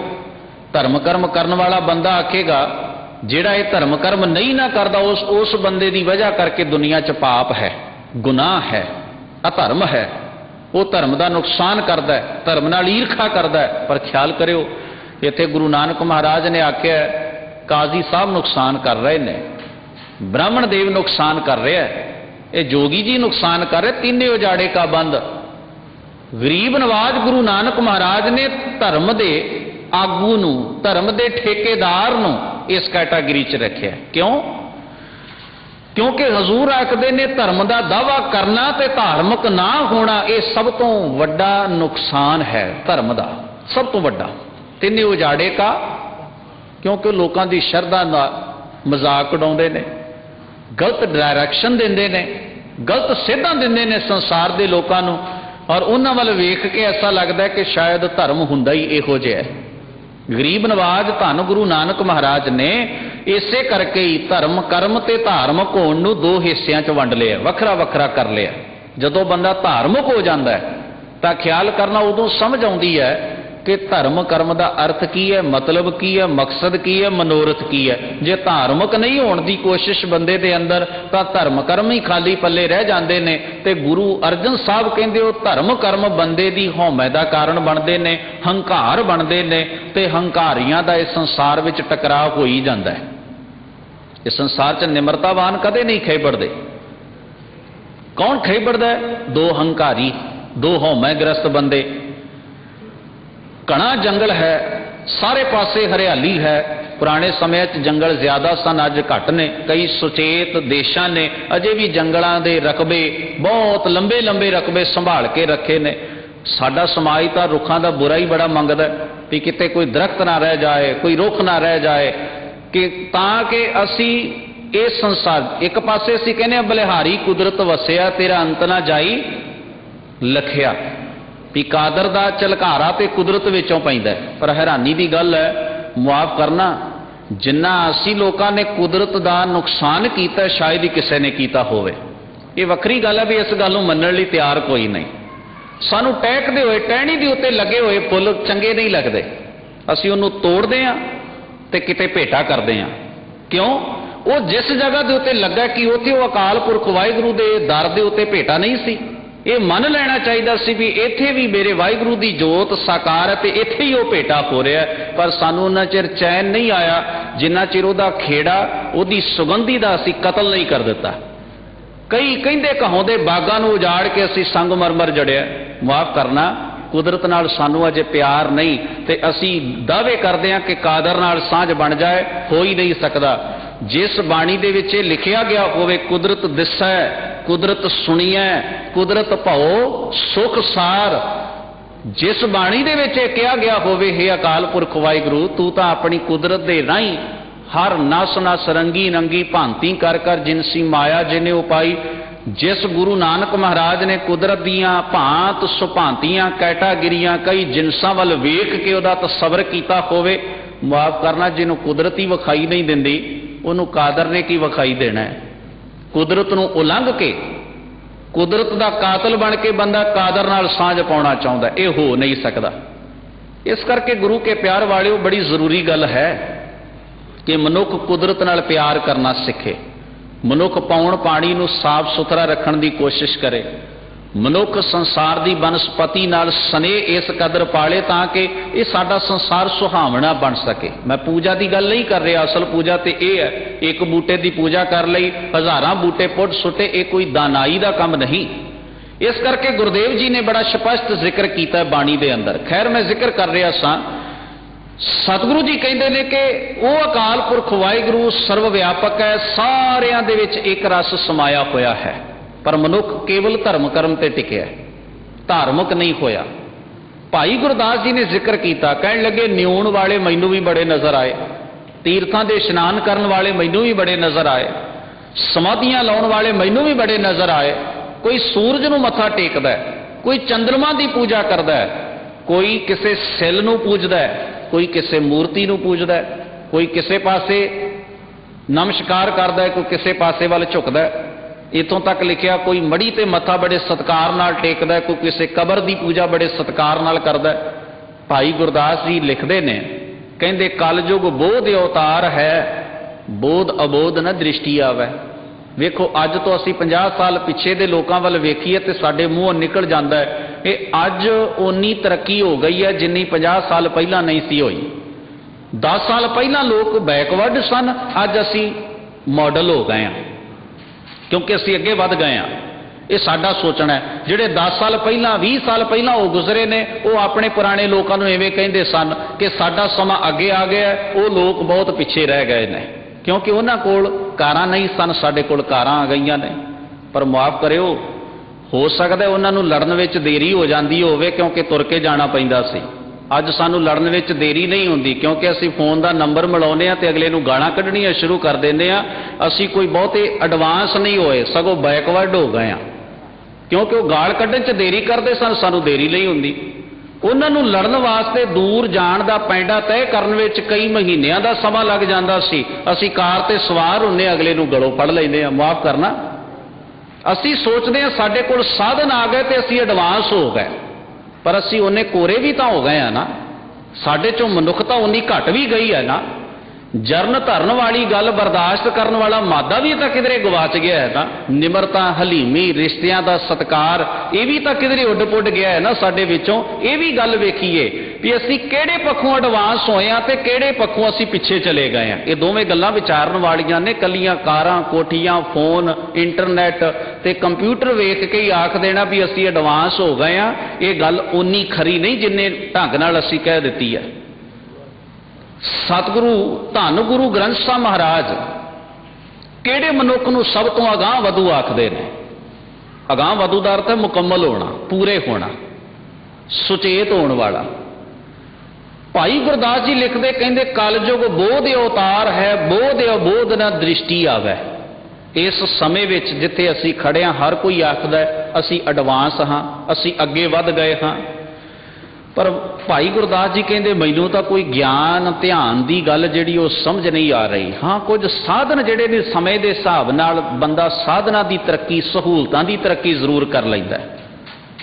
[SPEAKER 1] धर्म कर्म करने वाला बंदा आखेगा जिहड़ा ये धर्म कर्म नहीं ना करता, उस बंदे की वजह करके दुनिया च पाप है, गुनाह है, अधर्म है, वो धर्म का नुकसान करता है, धर्म नाल ईर्खा करता है। पर ख्याल करियो, इत्थे गुरु नानक महाराज ने आख्या काजी साहब नुकसान कर रहे हैं, ब्राह्मण देव नुकसान कर रहे हैं, ये जोगी जी नुकसान कर रहे, तीने उजाड़े का बंद। गरीब नवाज गुरु नानक महाराज ने धर्म दे आगू नूं, धर्म दे ठेकेदार नूं इस कैटागरी च रखिया। क्यों? क्योंकि हजूर आखदे ने धर्म का दावा करना ते धार्मिक ना होना ये सब तो वड्डा नुकसान है धर्म का, सब तो वड्डा। तीने उजाड़े का, क्योंकि लोगों की शरधा का मजाक उड़ाउंदे ने, गलत डायरैक्शन देंदे ने, गलत सेधां देंदे ने संसार के लोगों नूं, और उन्हां वल वेख के ऐसा लगता है कि शायद धर्म हुंदा ही इहो जिहा है। गरीब नवाज धन गुरु नानक महाराज ने इसे करके ही धर्म कर्म ते धार्मिक होने नूं दो हिस्सियां च वंड लिया, वखरा वखरा कर लिया। जदों बंदा धार्मिक हो जाता है तो ख्याल करना उदों समझ आउंदी है कि धर्म कर्म का अर्थ की है, मतलब की है, मकसद की है, मनोरथ की है। जे धार्मिक नहीं होने की कोशिश बंदे दे अंदर तो धर्म कर्म ही खाली पल्ले रह जाते हैं। तो गुरु अर्जन साहब कहते हो धर्म कर्म बंदे की हौमे का कारण बनते हैं, हंकार बनते हैं, तो हंकारियां का इस संसार में टकराव हो ही जाता है। इस संसार च निमरतावान कदे नहीं खेबड़ते। कौन खेबड़दा है? दो हंकारी, दो हौमेग्रस्त बंदे। घना जंगल है, सारे पासे हरियाली है। पुराने समय जंगल ज्यादा सन, अज घट ने। कई सुचेत देशों ने अजे भी जंगलों के रकबे, बहुत लंबे लंबे रकबे संभाल के रखे ने। साडा समाज तो रुखों का बुरा ही बड़ा मंगदा कि किते कोई दरख्त ना रह जाए, कोई रुख ना रह जाए, कि ताकि असी इस संसार एक पासे असी कहने बलिहारी कुदरत वसिया तेरा अंत ना जाई लखिया, भी कादर दा झलकारा ते कुदरत विचों पैंदा है। पर हैरानी की गल है, मुआफ करना, जिन्ना असी लोगों ने कुदरत का नुकसान किया शायद ही किसी ने किया होवे। ये वक्री गल है भी इस गल नूं मनण लई तैयार कोई नहीं। सानू टहकदे हुए टहनी दे उत्ते लगे हुए फुल चंगे नहीं लगते, असी उन्हों तोड़ते हैं ते किते भेटा करते हैं। क्यों? वो जिस जगह के उत्ते लगा कि उत्थे वो अकाल पुरख वाहिगुरू के दर के उत्ते भेटा नहीं सी। ये मन लेना चाहिए सी भी इत्थे भी मेरे वाहिगुरू की जोत साकार है, तो इत्थे ही वो भेटा हो रहा है। पर सानू उन्ना चिर चैन नहीं आया जिन्ना चिर उहदा खेड़ा, उहदी सुगंधी का असी कतल नहीं कर दिता। कई कहते कहाउंदे बागां नूं उजाड़ के असी संगमरमर जड़िया। माफ करना, कुदरत नाल सानू अजे प्यार नहीं, तो असी दावे करते हैं कि कादर नाल सांझ बन जाए, हो ही नहीं सकता। जिस बाणी दे विच लिखिया गया होवे कुदरत दिसै, कुदरत सुनिए, कुदरत भाओ सुख सार, जिस बाणी दे विच कहा गया होवे हे अकाल पुरख वाहिगुरू तू तां अपनी कुदरत दे राहीं हर नस नस रंगी रंगी भांति कर कर जिनसी माया जिने उपाई। जिस गुरु नानक महाराज ने कुदरत दियां भांत सुभांतियां कैटागिरियां कई जिनसां वल वेख के उहदा तसव्वुर कीता होवे, माफ करना, जिन्हों कुदरत ही विखाई नहीं दिंदी उन्होंने कादर ने की विखाई देना है। कुदरत नूं उलंघ के कुदरत का कातल बन के बंदा कादर नाल सांझ पाउणा चाहुंदा, ये हो नहीं सकता। इस करके गुरु के प्यार वालिओ बड़ी जरूरी गल है कि मनुख कुदरत नाल प्यार करना सीखे। मनुख पौण पानी नूं साफ सुथरा रखण की कोशिश करे। मनुख संसार की बनस्पति नाल स्नेह इस कदर पाले ताकि ये साडा संसार सुहावना बन सके। मैं पूजा की गल नहीं कर रहा, असल पूजा तो यह है एक बूटे की पूजा कर लई, हज़ारां बूटे पुट सुटे, ये कोई दानाई का काम नहीं। इस करके गुरुदेव जी ने बड़ा स्पष्ट जिक्र किया बाणी के अंदर। खैर मैं जिक्र कर रहा सा, सतगुरु जी कहते हैं कि वह अकाल पुरख वाहिगुरू सर्वव्यापक है, सारियां दे विच एक रस समाया होया है, पर मनुख केवल धर्म कर्म ते टिकिया, धार्मिक नहीं होया। भाई गुरदास जी ने जिक्र किया, कहन लगे न्यूण वाले मैनू भी बड़े नजर आए, तीर्थां दे इशनान करन वाले मैनू भी बड़े नजर आए, समाधियां लाउण वाले मैनू भी बड़े नजर आए। कोई सूरज नूं मत्था टेकदा है, कोई चंद्रमा की पूजा करदा है, कोई किसी सिल नूं पूजदा है, कोई किसी मूर्ति नूं पूजदा है, कोई किसी पासे नमस्कार करदा है, कोई किसी पासे वाल झुकदा है। इतों तक लिखिया कोई मड़ी ते मत्था बड़े सत्कार नाल टेकदा है, कोई किसी कबर की पूजा बड़े सत्कार नाल करदा है। भाई गुरदास जी लिखते ने, कहंदे कलयुग बोध अवतार है, बोध अबोध न दृष्टि आवे। वेखो अज तो असी 50 साल पिछे दे लोकां वल वेखीए ते साडे मूँहों निकल जाता है कि अज उन्नी तरक्की हो गई है जिन्नी 50 साल पहला नहीं सी होई। 10 साल पहला लोग बैकवर्ड सन, अज असी मॉडल हो गए हैं क्योंकि असी अगे वध गए हैं। ये साडा सोचना है। जिहड़े 10 साल पहला 20 साल पहला वो गुजरे ने, वो अपने पुराने लोगों को इवें कहते सन कि साडा समा अगे आ गया है, वो लोग बहुत पिछे रह गए ने क्योंकि उन्हां कोल कारां नहीं सन, साडे कोल कारां आ गईयां ने। पर मुआफ करिओ, हो सकता है उन्होंने लड़न विच देरी हो जाती होवे क्योंकि तुर के जाना पैंदा सी। अज सानू लड़न विच देरी नहीं होंदी क्योंकि असी फोन का नंबर मिलाउने आ ते अगले नूं गालां कढणियां शुरू कर देंदे आ। असी कोई बहुते एडवांस नहीं होए, सगों बैकवर्ड हो गए हैं क्योंकि वो गाल कढण च देरी करते सन, सानू देरी नहीं होंदी। उन्होंने लड़न वास्ते दूर जाण दा पैंडा तय करन विच कई महीनों का समा लग जाता सी। असी कार ते सवार हुन्ने, अगले नूं गलों फड़ लैंदे आ। माफ करना, असी सोचते हैं साडे कोल साधन आ गए तो असी एडवांस हो गए, पर असी उन्ने कोरे भी तो हो गए हैं ना। साडे चों मनुखता उन्नी घट भी गई है ना। जरन धरन वाली गल बर्दाश्त करने वाला मादा भी तो किधरे गवाच गया है ना। निमरता हलीमी रिश्तियां का सत्कार ये भी तो किधरे उड पुड गया है ना साडे विचों। ये भी गल वेखीए भी असीं किहड़े पक्षों एडवांस होए हां ते किहड़े पक्षों असीं पिछे चले गए हैं। ये दोवें गल्लां विचारन वालियां ने। कलियां कारां कोठियां फोन इंटरनेट ते कंप्यूटर वेख के ही आख देना भी असीं एडवांस हो गए हां, ये गल उन्नी खरी नहीं जिन्ने ढंग नाल असीं कह दित्ती है। सतगुरु धन गुरु ग्रंथ साहब महाराज किहड़े मनुख नूं सब तो अगाह वधू आखदे ने। अगाह वधू दा अर्थ है मुकम्मल होना, पूरे होना, सुचेत होने वाला। भाई गुरदास जी लिखते कहते कलयुग बोध अवतार है, बोध अबोध न दृष्टि आवे। इस समय विच जिथे असी खड़े हां हर कोई आखदा है असी एडवांस हाँ, असी अगे वध गए हाँ। पर भाई गुरदास जी कहते मैनू तो कोई ज्ञान ध्यान की गल जिहड़ी वो समझ नहीं आ रही। हाँ कुछ साधन जिहड़े ने समय के हिसाब नाल बंदा साधना की तरक्की सहूलतां की तरक्की जरूर कर लैंदा है।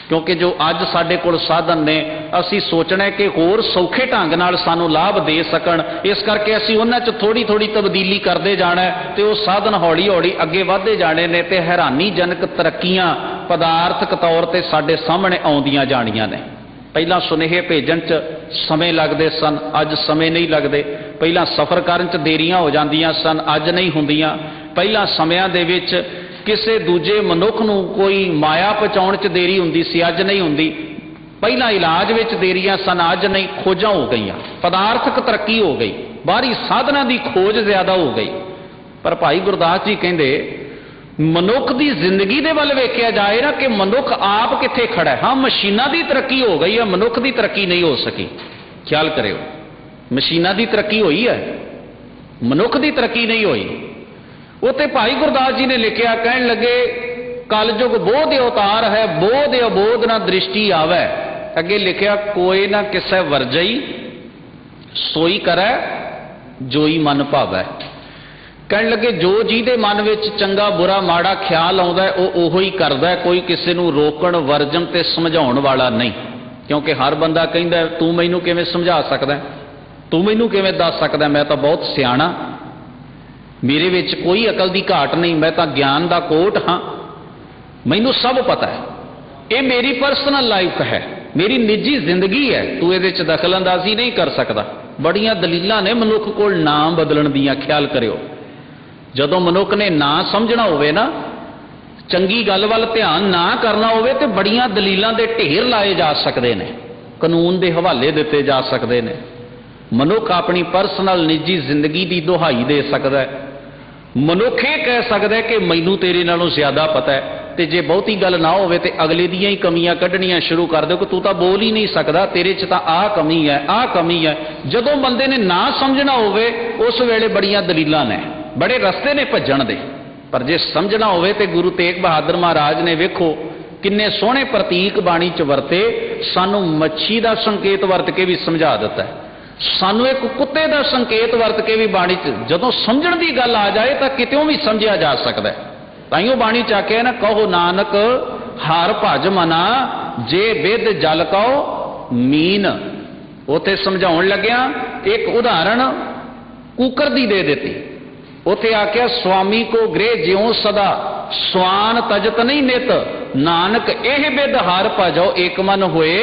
[SPEAKER 1] क्योंकि जो अज साडे कोल साधन ने असी सोचना है कि होर सौखे ढंग नाल सानू लाभ दे सकण, इस करके असी उन्हां च थोड़ी थोड़ी तब्दीली करते जाना है ते वो साधन हौली हौली अगे वधदे जाने ने ते हैरानीजनक तरक्कियां पदार्थक तौर ते साडे सामने आउंदियां जाणियां ने। पहला सुनेहे भेजण च समय लगदे सन, अज समय नहीं लगदे। पहला सफर करन च देरियां हो जांदियां सन, अज नहीं हुंदियां। पहला समयां दे विच किसी दूजे मनुख नूं कोई माया पहुंचाउण च देरी हुंदी सी, अज नहीं हुंदी। पहला इलाज विच देरियां सन, अज नहीं। खोजां हो गईयां, पदार्थक तरक्की हो गई, बाहरी साधना की खोज ज्यादा हो गई। पर भाई गुरदास जी कहंदे मनुख की जिंदगी दे वल वेख्या जाए ना कि मनुख आप कित्थे खड़ा है। हाँ मशीनां की तरक्की हो गई है, मनुख की तरक्की नहीं हो सकी। ख्याल करियो, मशीनां की तरक्की हुई है, मनुख की तरक्की नहीं हुई। उत्ते भाई गुरदास जी ने लिखिया, कहन लगे कलयुग बोध अवतार है, बोध अबोध ना दृष्टि आवे। अगे लिखिया कोई ना किसै वरजई सोई करे जोई मन भावै। कहन लगे जो जिहदे मन विच चंगा बुरा माड़ा ख्याल आउंदा है वो ओहो ही करदा है, कोई किसी नूं रोकण वर्जन ते समझाउण वाला नहीं। क्योंकि हर बंदा कहंदा तू मैनू किवें समझा सकदा है, तू मैनू किवें दस सकदा है, मैं तो बहुत सियाणा, मेरे विच कोई अकल की घाट नहीं, मैं तो ज्ञान का कोट हाँ, मैनू सब पता है, ये मेरी पर्सनल लाइफ है, मेरी निजी जिंदगी है, तू इहदे च दखलअंदाजी नहीं कर सकता। बड़ियां दलीलां ने मनुख कोल नाम बदलण दीयां। ख्याल करियो, जदों मनुख ने ना समझना होवे ना, चंगी गल वल ध्यान ना करना होवे ते बड़ियां दलीलां दे ढेर लाए जा सकते हैं, कानून दे हवाले दिते जा सकते हैं। मनुख अपनी पर्सनल निजी जिंदगी की दुहाई दे सकता है। मनुख ये कह सकता है कि मैनू तेरे नालों ज्यादा पता है, ते जे बहुती गल ना होवे ते अगले दियां ही कमियां कढ़नियां शुरू कर दो कि तू तो बोल ही नहीं सकता, तेरे च तां आ कमी है, आ कमी है। जदों बंदे ने ना समझना होवे उस वेले बड़ियां दलीलां ने, बड़े रस्ते ने भज्जण दे। पर जे समझना होवे ते गुरु तेग बहादुर महाराज ने वेखो किन्ने सोहणे प्रतीक बाणी च वरते। सानू मच्छी का संकेत वरत के भी समझा दिता है, सानू एक कुत्ते का संकेत वरत के भी बाणी च जदों समझण की गल आ जाए तो कितों भी समझिया जा सकता है। ताइयों बाणी च आख्या ना, कहो नानक हार भज मना जे बिद जल कहो मीन। उथे समझाउण लग्या एक उदाहरण कुकर दी दे देती। उथे आख्या स्वामी को गृह ज्यों सदा स्वान तजत नहीं नित, नानक एह बिद हार भजो एक मन होए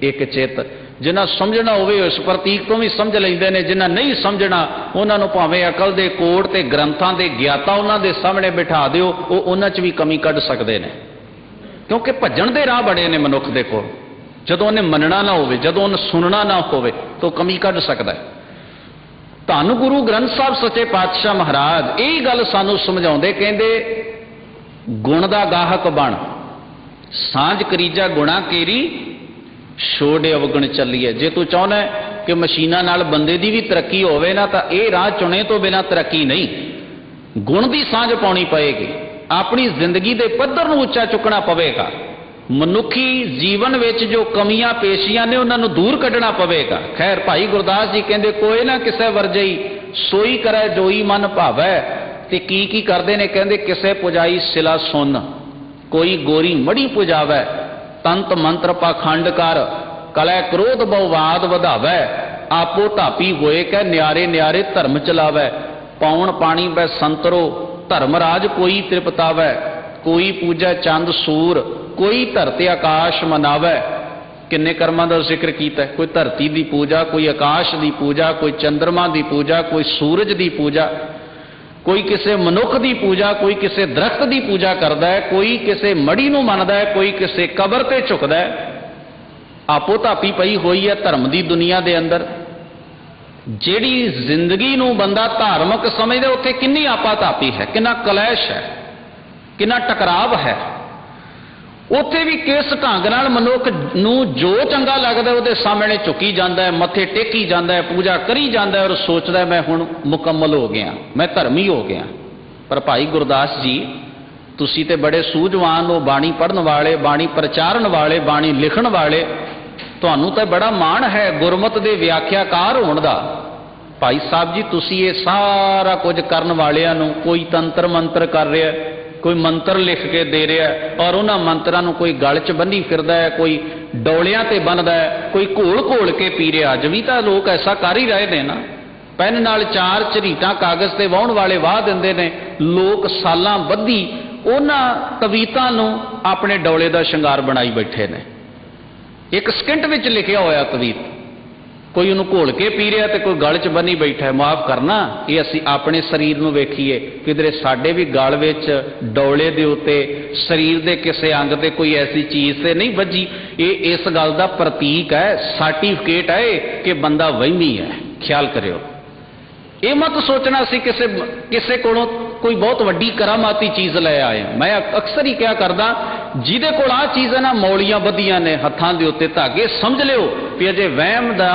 [SPEAKER 1] एक चित। जिन्हें समझना होवे उस प्रतीक तो भी समझ लेंदे ने, जिन्हें नहीं समझना उन्होंने भावें अकल दे कोट ते ग्रंथां दे ज्ञाता उन्हां दे सामने बिठा दिओ, वो उन्हां च भी कमी कढ़ सकते हैं। क्योंकि भज्जण दे राह बड़े ने मनुख दे कोल। जदों उन्हें मनना ना होवे, जदों उन्हें सुनना ना होवे तो कमी कढ़ सकता है। धन गुरु ग्रंथ साहब सच्चे पातशाह महाराज यही गल सानू समझाउंदे, कहंदे गुण दा गाहक बण सांझ करीजा गुणा केरी छोड़े अवगण चलीए। जे तू चाहना है कि मशीनां नाल बंदे दी भी तरक्की होवे ना, तो यह राह चुने तो बिना तरक्की नहीं। गुण की सांझ पाउणी पएगी, अपनी जिंदगी के पद्धर नूं उच्चा चुकना पवेगा, मनुखी जीवन विच जो कमियां पेशियां ने उन्हां नूं दूर कढ़ना पवेगा। खैर भाई गुरदास जी कहंदे कोई ना किसे वरजई सोई करे जोई मन भावै। ते की करदे ने, कहंदे किसे पुजाई सिला सुन, कोई गोरी मड़ी पुजावै, तंत मंत्र पाखंड कर कलै क्रोध बहुवाद वधावै, आपो धापी होए कै न्यारे न्यारे धर्म चलावै। पौन पानी वै संतरो, धर्मराज कोई त्रिपतावै। कोई पूजै चंद सूर, कोई धरती आकाश मनावै। किन्ने कर्मां दा जिक्र कीता। कोई धरती की पूजा, कोई आकाश की पूजा, कोई चंद्रमा की पूजा, कोई सूरज की पूजा, कोई किसी मनुख की पूजा, कोई किसी दरख्त की पूजा करता है, कोई किसी मड़ी नूं मनदा है, कोई किसी कबर ते झुकदा है। आपो धापी पई हुई है धर्म की दुनिया के अंदर। जिहड़ी जिंदगी नूं बंदा धार्मिक समझदा उत्थे किन्नी आपा धापी है, किन्ना कलैश है, किन्ना टकराव है। उत्थे भी किस ढंग नाल मनुख नूं जो चंगा लगदा उहदे सामने झुकी जांदा है, मत्थे टेकी जांदा है, पूजा करी जांदा है और सोचदा है मैं हुण मुकम्मल हो गया, मैं धर्मी हो गया। पर भाई गुरदास जी, तुसीं ते बड़े सूझवान हो, बाणी पढ़न वाले, बाणी प्रचारण वाले, बाणी लिखण वाले, तुहानूं तां बड़ा माण है गुरमत दे व्याख्याकार होण दा। भाई साहब जी, तुसीं ये सारा कुछ करन वालियां नूं कोई तंत्र मंत्र कर रहा है, कोई मंत्र लिख के दे रहा है और उन्होंने मंत्रों को कोई गल च बन्नी फिरदा है, कोई डोलियां ते बन्नदा है, कोई घोल घोल के पी रहा। अज भी तो लोग ऐसा कर ही रहे हैं ना। पैन नाल चार झरीटां कागज़ ते वाहण वाले वाह दिंदे ने। लोग सालां बद्धी उन्हां तवीतां नूं अपने डोले का शंगार बनाई बैठे ने। एक सकिंट विच लिखिया होया तवीत, कोई उन्होंने घोल के पी रहा तो कोई गल च बनी बैठा है। माफ़ करना, ये असी अपने शरीर में वेखीए, किधरे साडे भी गल विच डोले दे उत्ते शरीर दे किसी अंग ते कोई ऐसी चीज़ से नहीं वजी। ये इस गल का प्रतीक है, सर्टिफिकेट है कि बंदा वहमी है। ख्याल करियो, ये मत सोचना सी किसे कोलों कोई बहुत वड्डी करामाती चीज़ ले आए। मैं अक्सर ही क्या करदा, जिहदे कोल आ चीज़ है ना, मौलियां बधियां ने, हत्थां दे उत्ते धागे, समझ लियो भी अजे वहम दा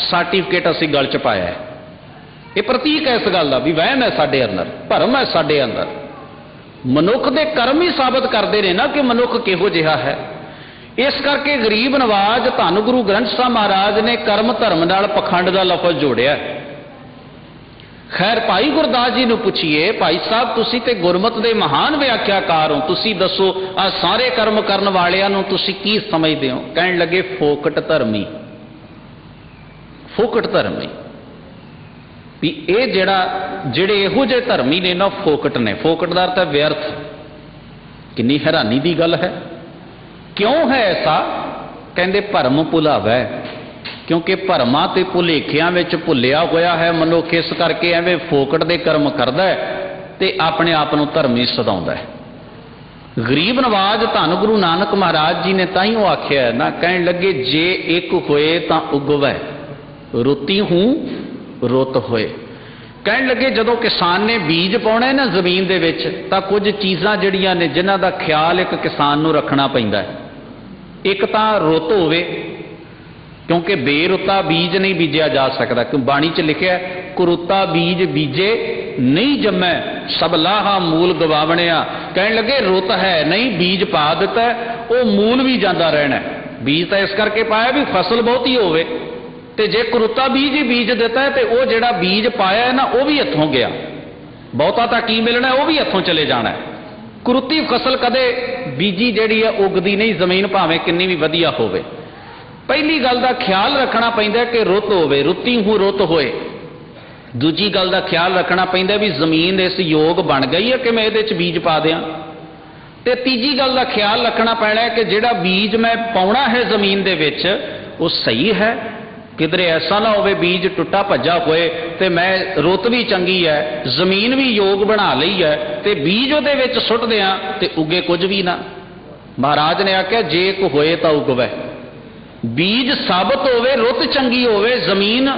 [SPEAKER 1] सर्टिफिकेट असी गल च पाया है। ये प्रतीक है इस गल का भी वहम है साडे अंदर, भरम है साडे अंदर। मनुख दे कर्म ही साबित करते हैं ना कि मनुख किहो जिहा है। इस करके गरीब नवाज धन गुरु ग्रंथ साहब महाराज ने कर्म धर्म नाल पखंड का लफज जोड़िया। खैर, भाई गुरदास जी नूं पुछिए, भाई साहब तुसीं ते गुरमत दे महान व्याख्याकार हो, तुसीं दसो आ सारे कर्म करन वालियां नूं तुसीं की समझदे हो? कहण लगे फोकट धर्मी। फोकट धर्मी भी ये जिहड़े इहो जिहे धर्मी ने ना फोकट ने। फोकट दा अर्थ है व्यर्थ। किन्नी हैरानी की गल है। क्यों है ऐसा? कहंदे भरम भुलावै, क्योंकि भरमां ते भुलेखियां विच भुलिया होया है मनुख, इस करके एवें फोकट दे कर्म करदा है ते अपने आप नूं धर्मी सदाउंदा है। गरीब नवाज धन गुरु नानक महाराज जी ने तां ही आख्या है ना, कहण लगे जे एक होए तां उगवै, रुती हूं रुत होए। कहण लगे जदों किसान ने बीज पाउणा है ना जमीन दे विच, तां कुछ चीज़ां जिहड़ियां ने जिन्हां दा ख्याल एक किसान नूं रखना पैंदा है। एक तां रुत होवे, क्योंकि बेरुता बीज नहीं बीजा जा सकता। क्यों? बाणी च लिखिया कुरुता बीज बीजे नहीं जमै, सब लाहा मूल गवावणिया। कहने लगे रुत है नहीं, बीज पा दिता है, वो मूल भी जाता रहना है। बीज तो इस करके पाया भी फसल बहुती होवे, ते जे कुरुता बीज ही बीज देता है तो वह जिहड़ा बीज पाया है ना वो भी हथों गया, बहुता तो की मिलना है वो भी हथों चले जाना है। कुरुती फसल कदे बीजी जिहड़ी है उगदी नहीं, जमीन भावें किन्नी भी वधिया होवे। पहली गल का ख्याल रखना पैंदा कि रुत होवे, रुती हूँ रुत होए। दूजी गल का ख्याल रखना पैंदा भी जमीन इस योग बन गई है कि मैं ये बीज पा दियां। ते तीजी गल का ख्याल रखना पैना है कि जिहड़ा बीज मैं पाउणा है जमीन दे विच वो सही है, किधरे ऐसा ना होवे बीज टुटा भज्जा होए ते मैं रुत भी चंगी है, जमीन भी योग बना लई है ते बीज उहदे विच सुट दियां ते उगे कुछ भी ना। महाराज ने आख्या जे को होए तां उगवै। बीज साबित होवे, रुत चंगी होवे, जमीन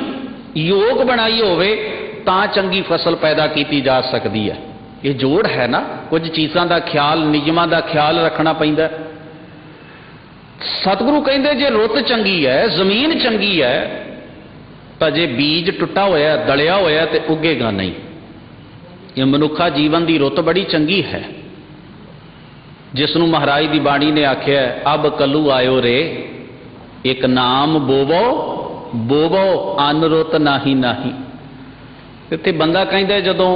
[SPEAKER 1] योग बनाई होवे तां चंगी फसल पैदा की जा सकती है। ये जोड़ है ना, कुछ चीज़ों का ख्याल, नियमां का ख्याल रखना पैंदा। सतगुरु कहंदे जे रुत चंगी है, जमीन चंगी है, तो जे बीज टुटा होया दलिया होया तो उगेगा नहीं। ये मनुखा जीवन की रुत बड़ी चंगी है, जिसनों महाराज की बाणी ने आख्या अब कलू आयो रे, एक नाम बोवो बोवो अनरुत नाही नाही। इत्थे बंदा कहंदा जदों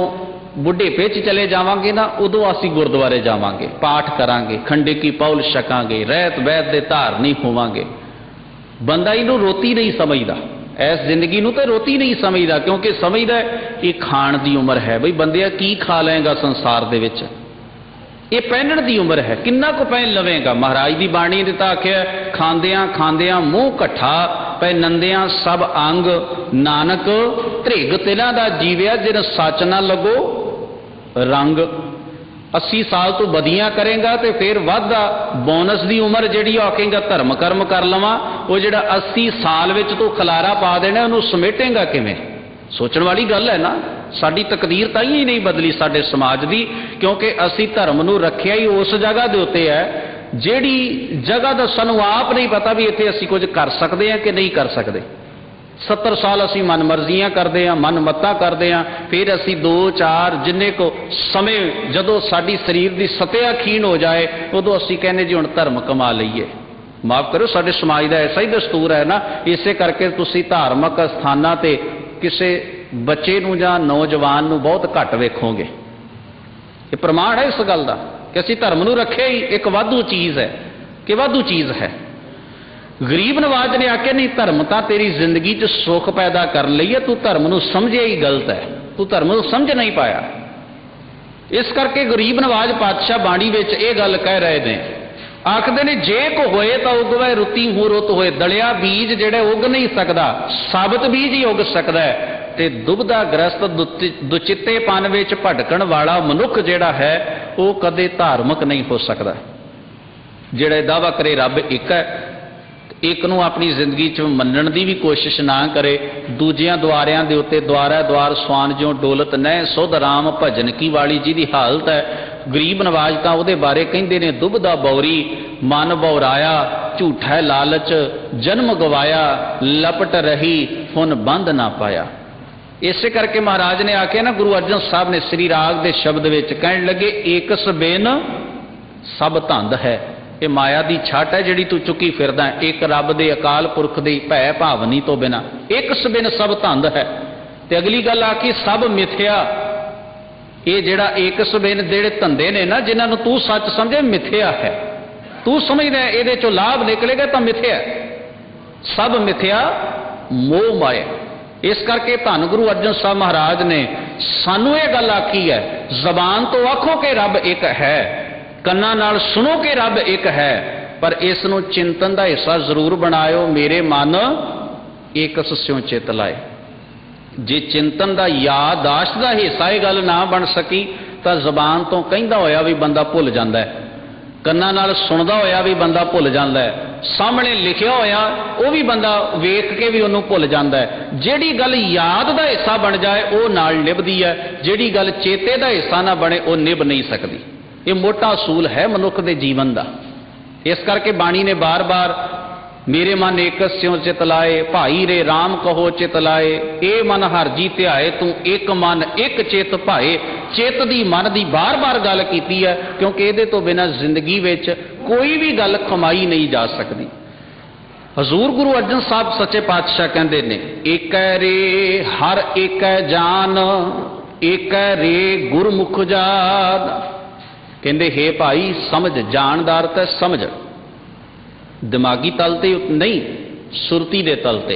[SPEAKER 1] बुढ़ेपे च चले जावांगे ना उदों असीं गुरुद्वारे जावांगे, पाठ करांगे, खंडे की पौल छकांगे, रहत वैद दे धारनी होवांगे। बंदा इनू रोती नहीं समझदा, इस जिंदगी नू तो रोती नहीं समझदा, क्योंकि समझदा ये खाण दी उम्र है। बई बंदिया की खा लेगा संसार दे विच, ये पहनण दी उम्र है, किन्ना को पहन लवेगा। महाराज की बाणी ने तो आख्या खांदियां खांदियां मूँह कट्ठा पै नंदियां सब अंग, नानक ध्रिग तिला दा जीविया जिन सच ना लगो रंग। 80 साल तो बदियां करेगा तो फिर वाधा बोनस की उम्र जी आखेगा धर्म कर्म कर लवां, वो जो 80 साल विच तो खलारा पा देना उन्होंने समेटेगा किवें? सोचण वाली गल है ना। साडी तकदीर तां ही नहीं बदली साडे समाज की, क्योंकि असी धर्म नूं रखिया ही उस जगह के उत्ते है जिहड़ी जगह का सानूं आप नहीं पता भी इत्थे असी कुछ कर सकते हैं कि नहीं कर सकते। 70 साल असी मन मर्जियां करते हैं, मन मत्ता करते हैं, फिर असी 2-4 जिन्ने को समय जदों साडी शरीर की सत्या खीण हो जाए उदों असी कहने जी हुण धर्म कमा लईए। माफ करो, साडे समाज का ऐसा ही दस्तूर है ना। इसे करके तुसी धार्मिक स्थानां ते किसी बच्चे नूं जां नौजवान नूं बहुत घट वेखोगे। ये प्रमाण है इस गल का कि असी धर्म नूं रखे ही एक वाधू चीज़ है कि वाधू चीज़ है। गरीब नवाज ने आख्या नहीं धर्म तो तेरी जिंदगी च सुख पैदा कर ली है, तू धर्म नूं समझे ही गलत है, तू धर्म नूं समझ नहीं पाया। इस करके गरीब नवाज पातशाह बाणी विच ये गल कह रहे हैं, आखदे ने जे को होए तो उगवे रुती हूँ रुत होए। दलिया बीज जिहड़ा उग नहीं सकता, साबत बीज ही उग सकता है। ते दुबदा ग्रस्त दुचित्तेपन विच भटकण वाला मनुख जिहड़ा है वो कदे धार्मिक नहीं हो सकता। जिहड़ा दावा करे रब एक है, एक नूं अपनी जिंदगी च मनण दी भी कोशिश ना करे, दूजियां द्वारियां दे उत्ते द्वारा द्वार स्वान जो डोलत न सुध राम भजन की वाली जिहदी हालत है। गरीब नवाज तां उहदे बारे कहिंदे ने दुबदा बौरी मन बौराया, झूठा लालच जन्म गवाया, लपट रही हुन बंध ना पाया। इस करके महाराज ने आख्या ना, गुरु अर्जन साहब ने श्री राग के शब्द विच कहण लगे एकस बिन सब धंध है। ये माया की छट है जिहड़ी तू चुकी फिरदा है, एक रब दे अकाल पुरख दी भै भावनी तो बिना। एकस बिन सब धंध है। ते अगली गल आखी सब मिथ्या। ये जिहड़ा एकस बिन जिहड़े धंधे ने ना जिन्हां नूं तू सच समझे मिथ्या है, तू समझदा इहदे चों लाभ निकलेगा तो मिथ्या, सब मिथ्या मोह माया। इस करके धन गुरु अर्जन साहब महाराज ने सानू ये गल आखी है, जबान तो आखो कि रब एक है, कन्ना नाल सुनो कि रब एक है, पर इस नूं चिंतन का हिस्सा जरूर बनायो। मेरे मन एकस स्यों चित लाए। जे चिंतन का यादाश्त का हिस्सा ये गल ना बन सकी तो जबान तो कहंदा होया भी बंदा भुल जाता है, कन्ना नाल सुनदा होया भी बंदा भुल जाता है, सामने लिखिया होया वो भी बंदा वेख के भी उन्होंने भुल जाता है। जिहड़ी गल याद का हिस्सा बन जाए वो नाल निभदी है, जिहड़ी गल चेते का हिस्सा ना बने वो निभ नहीं सकती। ये मोटा असूल है मनुख के जीवन का। इस करके बाणी ने बार बार मेरे मन एक स्यों चित लाए, भाई रे राम कहो चित लाए, ए मन हर जी ध्याए तू एक मन एक चित भाए। चित दी मन दी बार बार गल कीती है, क्योंकि ये तो बिना जिंदगी विच कोई भी गल कमाई नहीं जा सकती। हजूर गुरु अर्जन साहब सच्चे पातशाह कहते ने एक रे हर एक जान, एक रे गुरमुख जान। कहते हे भाई समझ, जानदार तो समझ, दिमागी तल ते नहीं, सुरती दे तल ते,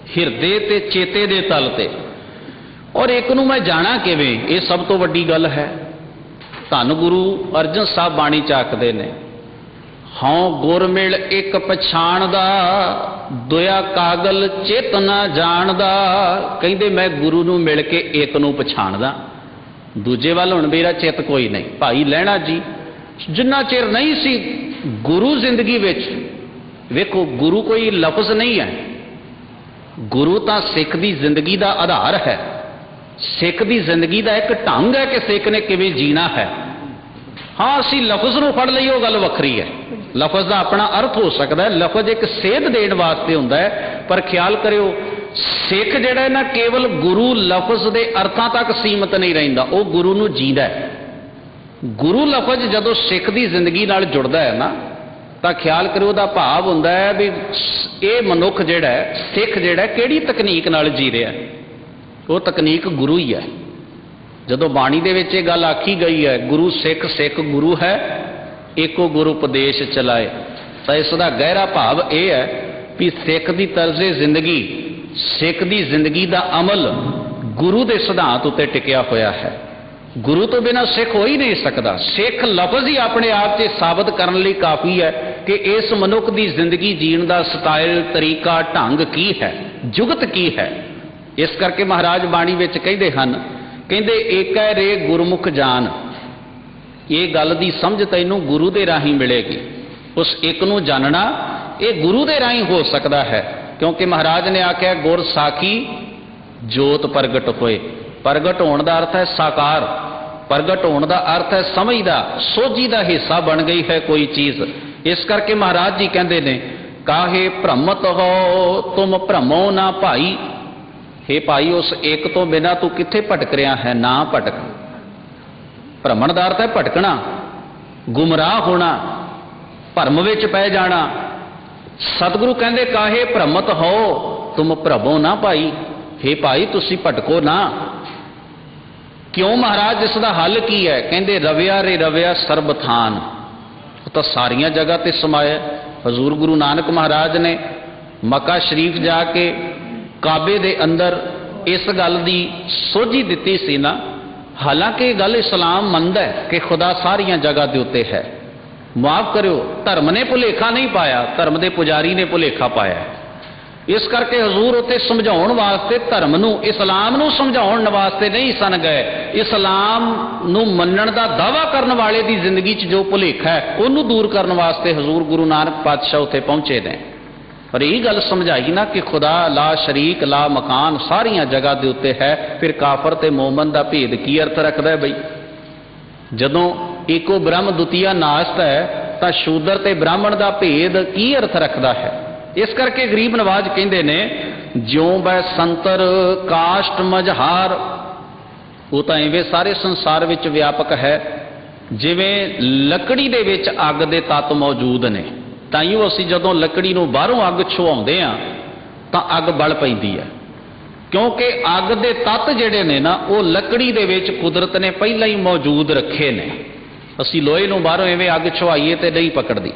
[SPEAKER 1] हिरदे ते चेते दे तल ते। और एक नूं मैं जाना किवें, ये सब तो वड्डी गल है। धन गुरु अर्जन साहब बाणी च आखदे ने हौं गुर मिल एक पछाणदा, दोया कागल चित ना जानदा। कहंदे मैं गुरु नूं मिल के एक नूं पछाणदा, दूजे वाल हुण मेरा चित कोई नहीं। भाई लहणा जी जिन्ना चिर नहीं सी गुरु जिंदगी विच, वेखो गुरु कोई लफ्ज नहीं है, गुरु तो सिख की जिंदगी का आधार है। सिख की जिंदगी का एक ढंग है कि सिख ने किवें जीना है। हाँ असी लफ्ज नूं फड़ लईए वो गल वखरी है, लफ्ज का अपना अर्थ हो सकता है, लफ्ज एक सेध देण वास्ते हुंदा है, पर ख्याल करियो सिख जिहड़ा ना केवल गुरु लफ्ज के अर्थां तक सीमित नहीं रहिंदा, वो गुरु नूं जींदा है। गुरु लफ्ज जदों सिख की जिंदगी नाल जुड़दा है ना, तो ख्याल करो उहदा भाव हुंदा है भी ये मनुख जिहड़ा है, सिख जिहड़ा किहड़ी तकनीक नाल जी रहा है, वो तकनीक गुरु ही है। जदों बाणी दे विच ये गल आखी गई है गुरु सिख, सिख गुरु है, एको गुरु उपदेश चलाए, तो इसका गहरा भाव यह है भी सिख की तर्जे जिंदगी, सिख की जिंदगी का अमल गुरु के सिद्धांत उत्ते टिकिया होया है। गुरु तो बिना सिख हो ही नहीं सकता। सिख लफज ही अपने आप से साबित करने लिए काफ़ी है कि इस मनुख की जिंदगी जीण का स्टाइल, तरीका, ढंग की है, जुगत की है। इस करके महाराज बाणी विच कहते हैं, कहते एक है रे गुरमुख जान, ये गल की समझ तैनूं गुरु के राही मिलेगी। उस एक नूं जानना ये गुरु के राही हो सकता है, क्योंकि महाराज ने आख्या गुर साखी जोत प्रगट होए। प्रगट होने का अर्थ है साकार, प्रगट होने का अर्थ है समझ का, सोझी का हिस्सा बन गई है कोई चीज। इस करके महाराज जी कहते हैं, काहे भ्रमत हो तुम भ्रमो ना भाई। हे भाई, उस एक तो बिना तू किथे भटक रहा है, ना भटक। भ्रमण का अर्थ है भटकना, गुमराह होना, भरम विच पै जाना। सतगुरु कहते काहे भ्रमत हो तुम भ्रमो ना भाई। हे भाई तुसी भटको ना। क्यों महाराज, इसका हल की है? कहते रविया रे रविया सर्ब थान, तो सारिया जगह ते समाया। हजूर गुरु नानक महाराज ने मक्का शरीफ जाके काबे दे अंदर इस गल की सोझी दिती सी ना। हालांकि गल इस्लाम मनदा है कि खुदा सारिया जगह के उत्ते है। माफ करो, धर्म ने भुलेखा नहीं पाया, धर्म के पुजारी ने भुलेखा पाया। इस करके हजूर उत्ते समझाउण वास्ते धर्म नूं, इस्लाम नूं समझाउण वास्ते नहीं सन गए। इस्लाम नूं मनण दा दावा करन वाले दी जिंदगी च जो भुलेखा है उहनूं दूर करन वास्ते हजूर गुरु नानक पातशाह उत्ते पहुंचे ने। पर यही गल समझाई ना कि खुदा ला शरीक ला मकान सारिया जगह के उत्ते है। फिर काफर ते मोमन का भेद की अर्थ रखता है? बई जदों एको ब्रह्म द्वितीय नास्त है तो शूदर ते ब्राह्मण का भेद की अर्थ रखता है? इस करके गरीब नवाज कहते ने ज्यों बै संतर काष्ट मझहार, वो तो इवें सारे संसार विच व्यापक है जिवें लकड़ी दे विच अग दे तत्त मौजूद ने। ताइयों असीं जदों लकड़ी नूं बाहरों अग छुआउंदे आ तां अग बल पैंदी है, क्योंकि अग दे तत्त जिहड़े ने ना वो लकड़ी दे विच कुदरत ने पहलां ही मौजूद रखे ने। असीं लोहे नूं बाहरों इवें अग छुआईए ते नहीं पकड़दी।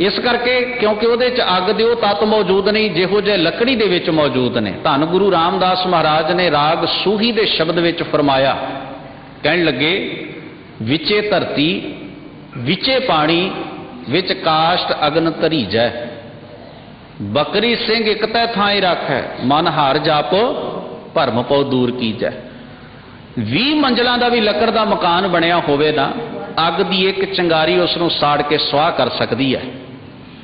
[SPEAKER 1] इस करके क्योंकि वो अग दे वो तत्त मौजूद नहीं जिहो जे लकड़ी दे विच मौजूद ने। धन गुरु रामदास महाराज ने राग सूही दे शब्द विच फरमाया, कहण लगे विचे धरती विचे पानी विच काष्ट अगन धरीजै, बकरी सिंह एक तै थाई रखै, मन हार जाप भरम पौ दूर कीजै। 20 मंजिलों का भी लकड़ का मकान बनया होवे ना, अग की एक चिंगारी उसनूं साड़ के स्वाह कर सकती है।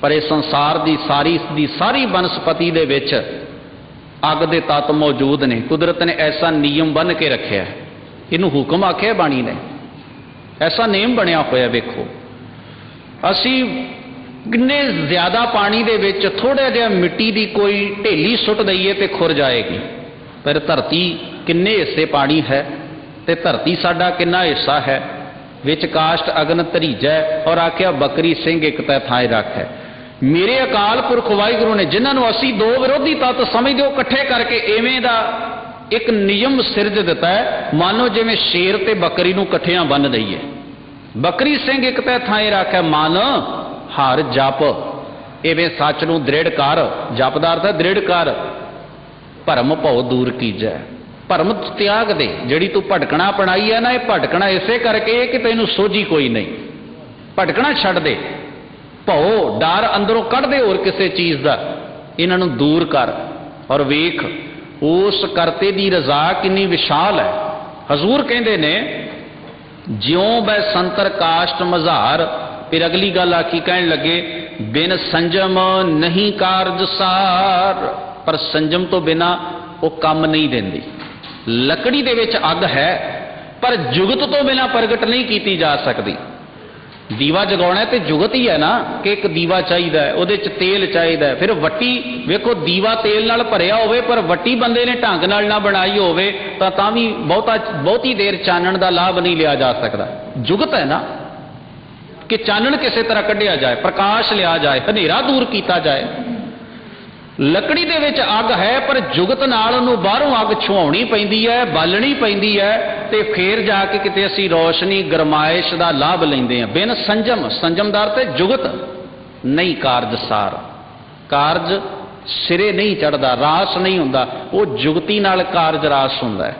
[SPEAKER 1] पर इस संसार की सारी वनस्पति दे विच अग दे तत्त मौजूद ने। कुदरत ने ऐसा नियम बन के रखे, इनू हुक्म आख्या बाणी ने, ऐसा नियम बनया होया। वेखो असी किन्ने ज्यादा पानी दे विच थोड़ा जिहा मिट्टी की कोई ढेली सुट दईए तो खुर जाएगी, पर धरती किन्ने हिस्से पानी है ते धरती साडा किन्ना हिस्सा है। विच काष्ट अगन धरीजै और आख्या बकरी सिंह एक तै थाए रख है। मेरे अकाल पुरख वाहिगुरु ने जिन्होंने असी दो विरोधी तत्त समझदे हो इकट्ठे करके इवें दा एक नियम सिरज दिता है, मानो जिवें शेर ते बकरी नूं इकट्ठियां बन दईए। बकरी सिंह एक तै थाए रख है, मन हार जप इवें सच नूं दृढ़ कर, जप दा अर्थ है दृढ़ कर, भरम भौ दूर कीजै। भरम त्याग दे, जिहड़ी तू भटकना अपनाई है ना, ये भटकना इसे करके कि तैनूं सोझी कोई नहीं। भटकना छड्ड दे, भौ डर अंदरों कढ़ दे होर किसी चीज़ का, इन्हां नूं दूर कर और वेख उस करते दी रज़ा कितनी विशाल है। हजूर कहते ने ज्यों बै संतर काष्ट मझार। फिर अगली गल आखी, कहण लगे बिन संजम नहीं कारज सार। पर संजम तो बिना वो काम नहीं देंदी। लकड़ी दे विच अग है पर जुगत तो बिना प्रगट नहीं की जा सकती। दीवा जगाउणा ते जुगत ही है ना, कि एक दीवा चाहिए, उहदे च तेल चाहिए। फिर वट्टी वेखो दीवा तेल नाल भरिया होवे पर वट्टी बंदे ने ढंग नाल ना बनाई होवे तां भी बहुती देर चानण दा लाभ नहीं लिया जा सकता। जुगत है ना कि चानण किसी तरह कढ़िया जाए, प्रकाश लिया जाए, हनेरा दूर किया जाए। लकड़ी दे विच अग है पर जुगत नाल उहनूं बाहरों अग छुआउणी पैंदी है, बालणी पैंदी है, ते फिर जाके किते असीं रोशनी गरमाइश का लाभ लैंदे हां। बिन संजम, संजम दा अर्थ है जुगत नहीं कारजसार। कारज सिरे नहीं चढ़ता, रास नहीं हुंदा, वो जुगती नाल कारज रास हुंदा है।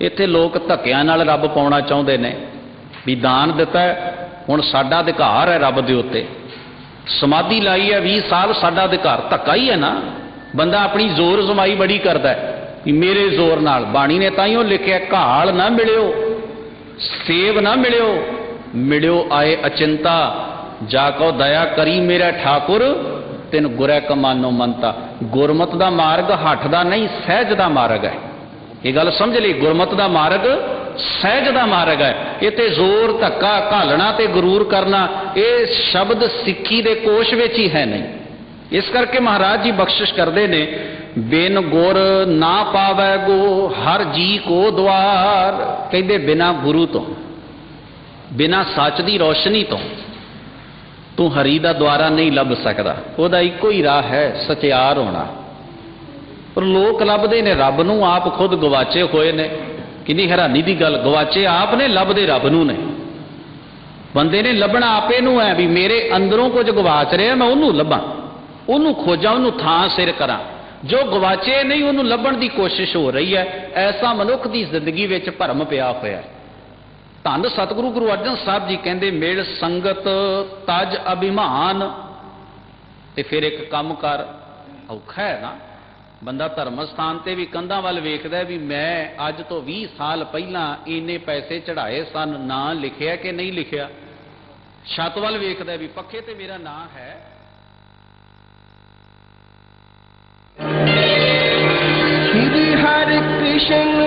[SPEAKER 1] इत्थे लोग धक्कियां नाल रब पाउणा चाहुंदे ने भी दान दिता है हुण साडा अधिकार है रब दे उत्ते, समाधि लाई है 20 साल साडा अधिकार, धक्का ही है ना। बंदा अपनी जोर जमाई बड़ी करता है कि मेरे जोर नाल। बाणी ने ताइयों लिखिया घाल ना मिलियो सेव ना मिलियो, मिलियो आए अचिंता, जाको दया करी मेरा ठाकुर तिन गुरै कमानो मनता। गुरमत दा मार्ग हठ दा नहीं सहज दा मार्ग है, ये गल समझ ली। गुरमत दा मार्ग सहज दा मार्ग है। इत्थे जोर धक्का घालना ते गुरूर करना ये शब्द सिक्खी दे कोश विच ही है नहीं। इस करके महाराज जी बख्शिश करते ने, बिन गुर ना पावै गो हर जी को द्वार। कहते बिना गुरु तो, बिना सच दी रोशनी तो तू हरी दा द्वारा नहीं लभ सकदा। ओहदा इको ही राह है सचियार होना। पर लोग लभदे ने रब नूं, आप खुद गवाचे होए ने। कितनी हैरानी की गल, गवाचे आप ने लभदे रब नूं ने। बंदे ने लभना आपे नूं है भी मेरे अंदरों कुछ गवाच रहा, मैं उन्होंने लभा, उन्होंने खोजा, उन्होंने थां सिर करा। जो गवाचे नहीं उन्होंने लभण की कोशिश हो रही है। ऐसा मनुख की जिंदगी में भरम पिया होया। धन सतगुरु गुरु अर्जन साहब जी कहते मेल संगत तज अभिमान। ते फिर एक काम कर औखा है ना। बंदा धर्म स्थान से भी कंधा वाल वेखदा है भी मैं अज तो 20 साल पहला इन्ने पैसे चढ़ाए सन, ना लिखिया कि नहीं लिखिया। छत वाल वेखदा भी पक्खे ते मेरा ना है।
[SPEAKER 2] श्री हरि कृष्ण